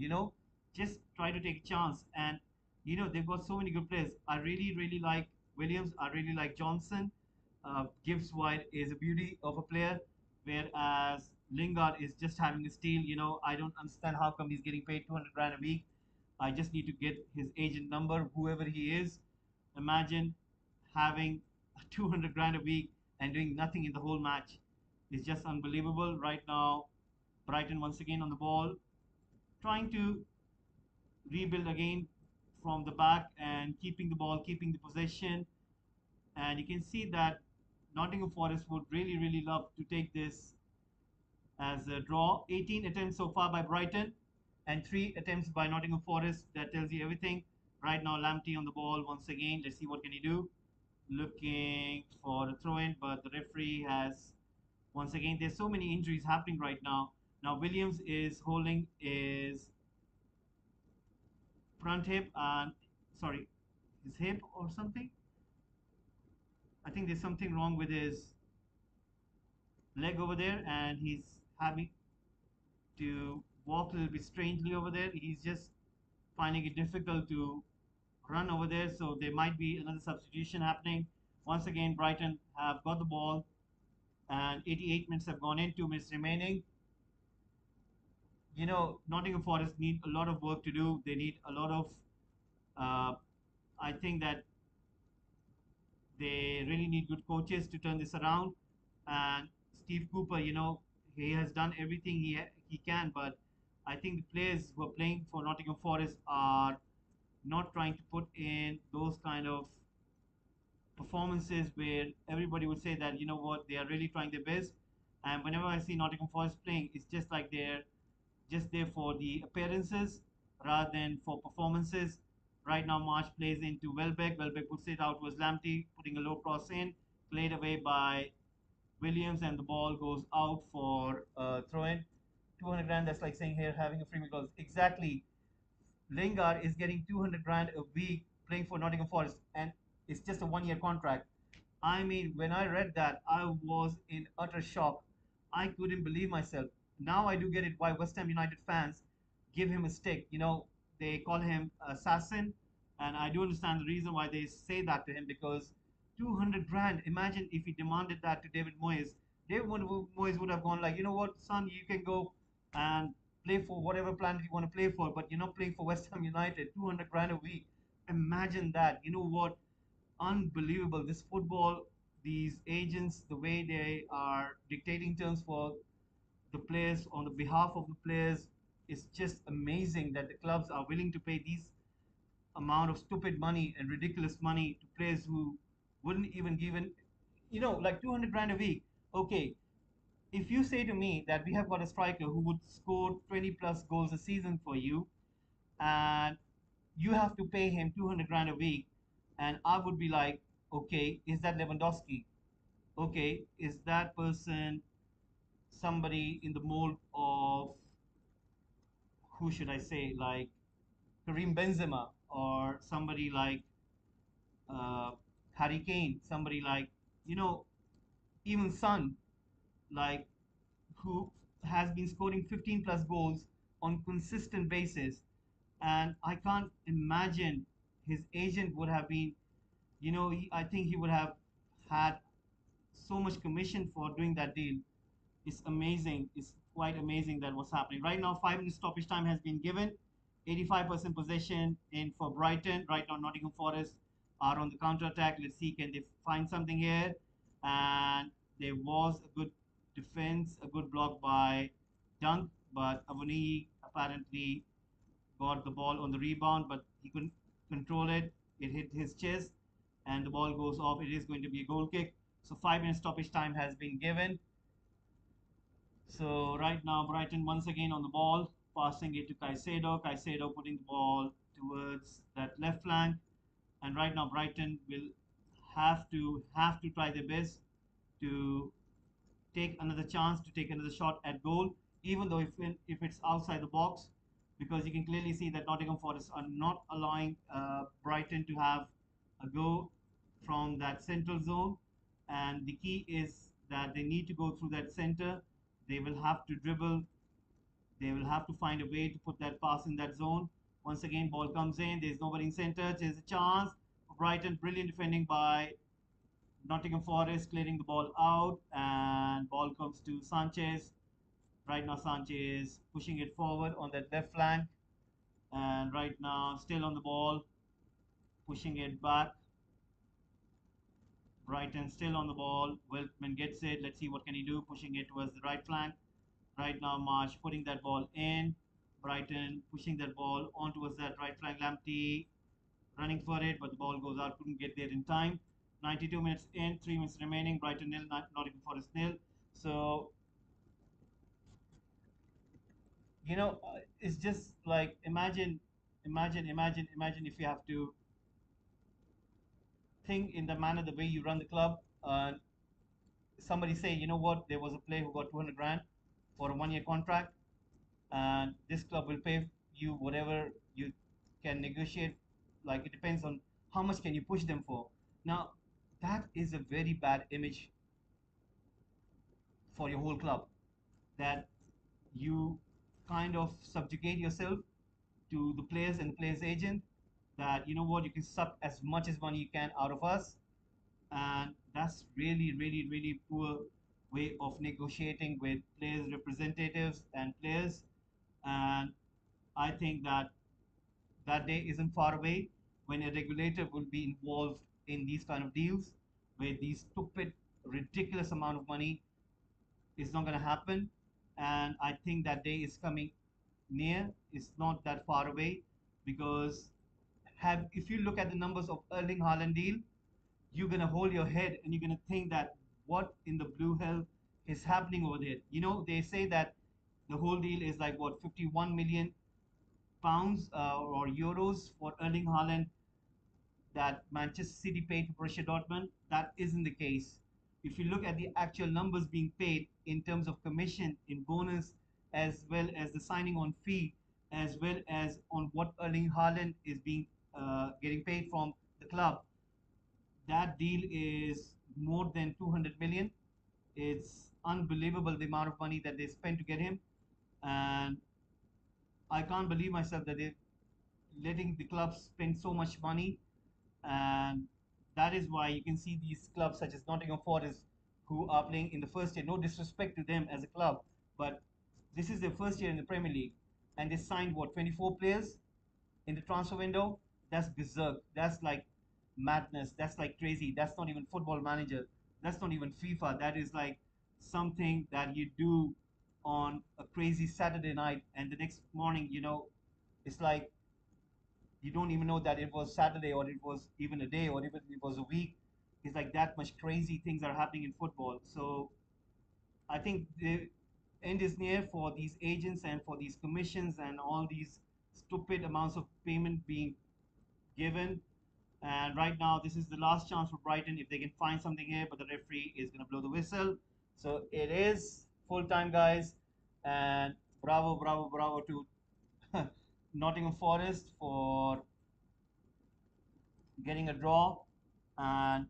just try to take a chance. And they've got so many good players. I really, really like Williams. I really like Johnson. Gibbs White is a beauty of a player, whereas Lingard is just having a steal. I don't understand how come he's getting paid 200 grand a week. I just need to get his agent number, whoever he is. Imagine having 200 grand a week and doing nothing in the whole match. Is just unbelievable. Right now, Brighton once again on the ball, trying to rebuild again from the back and keeping the ball, keeping the possession. And you can see that Nottingham Forest would really, really love to take this as a draw. 18 attempts so far by Brighton and 3 attempts by Nottingham Forest. That tells you everything. Right now, Lamptey on the ball once again. Let's see what can he do. Looking for a throw-in, but the referee has once again. There's so many injuries happening right now. Now Williams is holding his front hip and sorry, his hip or something. I think there's something wrong with his leg over there, and he's having to walk a little bit strangely over there. He's just finding it difficult to run over there, so there might be another substitution happening. Once again, Brighton have got the ball, and 88 minutes have gone in, 2 minutes remaining. Nottingham Forest need a lot of work to do. They need a lot of, I think that they really need good coaches to turn this around. And Steve Cooper, he has done everything he can, but I think the players who are playing for Nottingham Forest are not trying to put in those kind of performances where everybody would say that, what, they are really trying their best. And whenever I see Nottingham Forest playing, it's just like they're just there for the appearances rather than for performances. Right now, March plays into Welbeck. Welbeck puts it out towards Lamptey, putting a low cross in, played away by Williams, and the ball goes out for throw-in. 200 grand, that's like saying here having a free goal. Exactly. Lingard is getting 200 grand a week playing for Nottingham Forest, and it's just a 1 year contract. I mean, when I read that, I was in utter shock. I couldn't believe myself. Now I do get it why West Ham United fans give him a stick. They call him assassin, and I do understand the reason why they say that to him because 200 grand. Imagine if he demanded that to David Moyes. Moyes would have gone like, you know what, son, you can go and play for whatever planet you want to play for, but you're not playing for West Ham United. 200 grand a week. Imagine that. You know what? Unbelievable. This football, these agents, the way they are dictating terms for the players on the behalf of the players, is just amazing that the clubs are willing to pay these amount of stupid money and ridiculous money to players who wouldn't even give in, like 200 grand a week. Okay, if you say to me that we have got a striker who would score 20 plus goals a season for you, and you have to pay him 200 grand a week, and I would be like, okay, is that Lewandowski? Okay, is that person somebody in the mold of, who should I say, like Karim Benzema or somebody like uh, Harry Kane, somebody like, you know, even Son, like who has been scoring 15 plus goals on consistent basis. And I can't imagine his agent would have been, I think he would have had so much commission for doing that deal. It's amazing. It's quite amazing that what's happening right now. 5 minutes stoppage time has been given. 85% possession in for Brighton. Right now, Nottingham Forest are on the counter attack. Let's see, can they find something here? And there was a good defense, a good block by Dunk, but Avoni apparently got the ball on the rebound, but he couldn't control it. It hit his chest, and the ball goes off. It is going to be a goal kick. So 5 minutes stoppage time has been given. So right now, Brighton once again on the ball, passing it to Caicedo. Caicedo putting the ball towards that left flank, and right now Brighton will have to try their best to take another chance, to take another shot at goal, even though if it's outside the box, because you can clearly see that Nottingham Forest are not allowing Brighton to have a go from that central zone, and the key is that they need to go through that center. They will have to dribble. They will have to find a way to put that pass in that zone. Once again, ball comes in. There's nobody in center. There's a chance for Brighton. Brilliant defending by Nottingham Forest, clearing the ball out, and ball comes to Sanchez. Right now, Sanchez pushing it forward on that left flank, and right now, still on the ball, pushing it back. Brighton still on the ball. Weltman gets it. Let's see what can he do. Pushing it towards the right flank. Right now, Marsh putting that ball in. Brighton pushing that ball on towards that right flank. Lamptey running for it, but the ball goes out. Couldn't get there in time. 92 minutes in, 3 minutes remaining. Brighton nil, Nottingham Forest nil. So, it's just like imagine if you have to think in the manner the way you run the club. Somebody say, you know what, there was a player who got 200 grand for a 1 year contract, and this club will pay you whatever you can negotiate. Like it depends on how much can you push them for. Now, that is a very bad image for your whole club. That you kind of subjugate yourself to the players and the players agent. That you know what, you can suck as much as money you can out of us, and that's really, really, really poor way of negotiating with players representatives and players. And I think that that day isn't far away when a regulator will be involved in these kind of deals where these stupid ridiculous amount of money is not going to happen. And I think that day is coming near. It's not that far away, because have if you look at the numbers of Erling Haaland deal, you're gonna hold your head and you're gonna think that what in the blue hell is happening over there. They say that the whole deal is like what, 51 million pounds or euros for Erling Haaland that Manchester City paid to Borussia Dortmund. That isn't the case. If you look at the actual numbers being paid in terms of commission, in bonus, as well as the signing on fee, as well as on what Erling Haaland is being getting paid from the club, that deal is more than 200 million. It's unbelievable the amount of money that they spent to get him, and I can't believe myself that they're letting the club spend so much money. And that is why you can see these clubs such as Nottingham Forest, who are playing in the first year. No disrespect to them as a club, but this is their first year in the Premier League, and they signed what, 24 players in the transfer window. That's berserk. That's like madness. That's like crazy. That's not even Football Manager. That's not even FIFA. That is like something that you do on a crazy Saturday night, and the next morning, it's like you don't even know that it was Saturday, or it was even a day, or even it was a week. It's like that much crazy things are happening in football. So I think the end is near for these agents and for these commissions and all these stupid amounts of payment being given. And right now, this is the last chance for Brighton if they can find something here, but the referee is going to blow the whistle. So it is full time, guys. And bravo, bravo, bravo to Nottingham Forest for getting a draw, and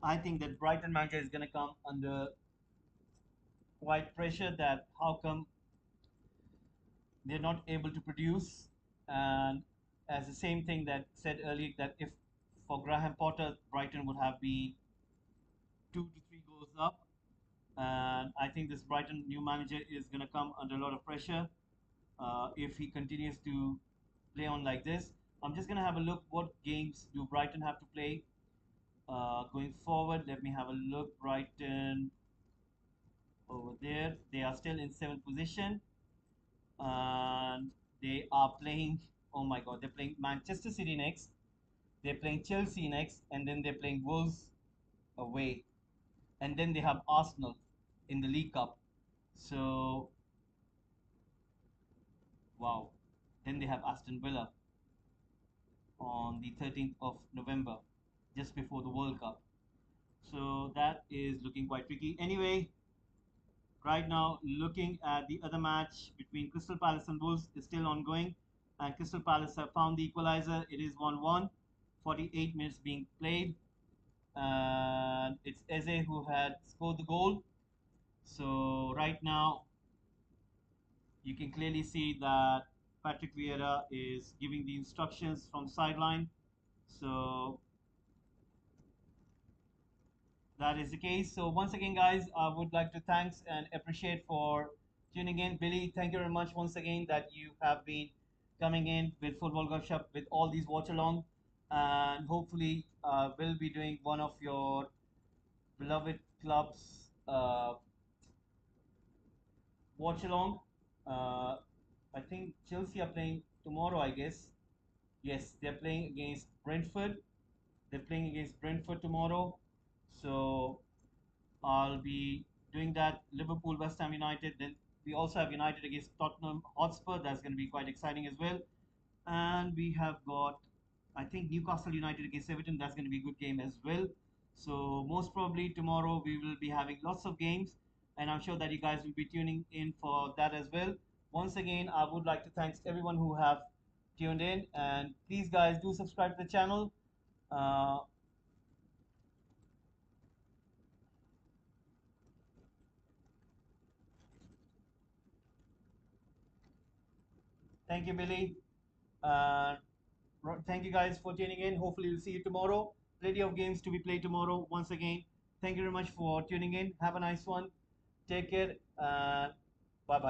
I think that Brighton manager is going to come under quite pressure that how come they're not able to produce. And as the same thing that said earlier, that if for Graham Potter, Brighton would have been 2 to 3 goals up. And I think this Brighton new manager is going to come under a lot of pressure if he continues to play on like this. I'm just going to have a look what games do Brighton have to play going forward. Let me have a look. Brighton over there, they are still in seventh position, and they are playing. Oh my God, they're playing Manchester City next. They're playing Chelsea next, and then they're playing Wolves away, and then they have Arsenal in the League Cup. So wow, then they have Aston Villa on the 13th of November, just before the World Cup. So that is looking quite tricky. Anyway, right now, looking at the other match between Crystal Palace and Wolves is still ongoing, and Crystal Palace have found the equalizer. It is 1-1, 48 minutes being played, and it's Eze who had scored the goal. So right now, you can clearly see that Patrick Vieira is giving the instructions from sideline. So that is the case. So once again, guys, I would like to thanks and appreciate for tuning in. Billy, thank you very much once again that you have been coming in with Football Gupshup with all these watch along, and hopefully we'll be doing one of your beloved clubs watch along. Uh, I think Chelsea are playing tomorrow, I guess. Yes, they're playing against Brentford. They're playing against Brentford tomorrow. So I'll be doing that. Liverpool, West Ham United. Then we also have United against Tottenham Hotspur. That's going to be quite exciting as well. And we have got, I think, Newcastle United against Everton. That's going to be a good game as well. So most probably tomorrow we will be having lots of games, and I'm sure that you guys will be tuning in for that as well. Once again, I would like to thank everyone who have tuned in, and please, guys, do subscribe to the channel. Uh, thank you, Billy. Uh, Thank you guys for tuning in. Hopefully, we'll see you tomorrow. Plenty of games to be played tomorrow. Once again, thank you very much for tuning in. Have a nice one. Take care.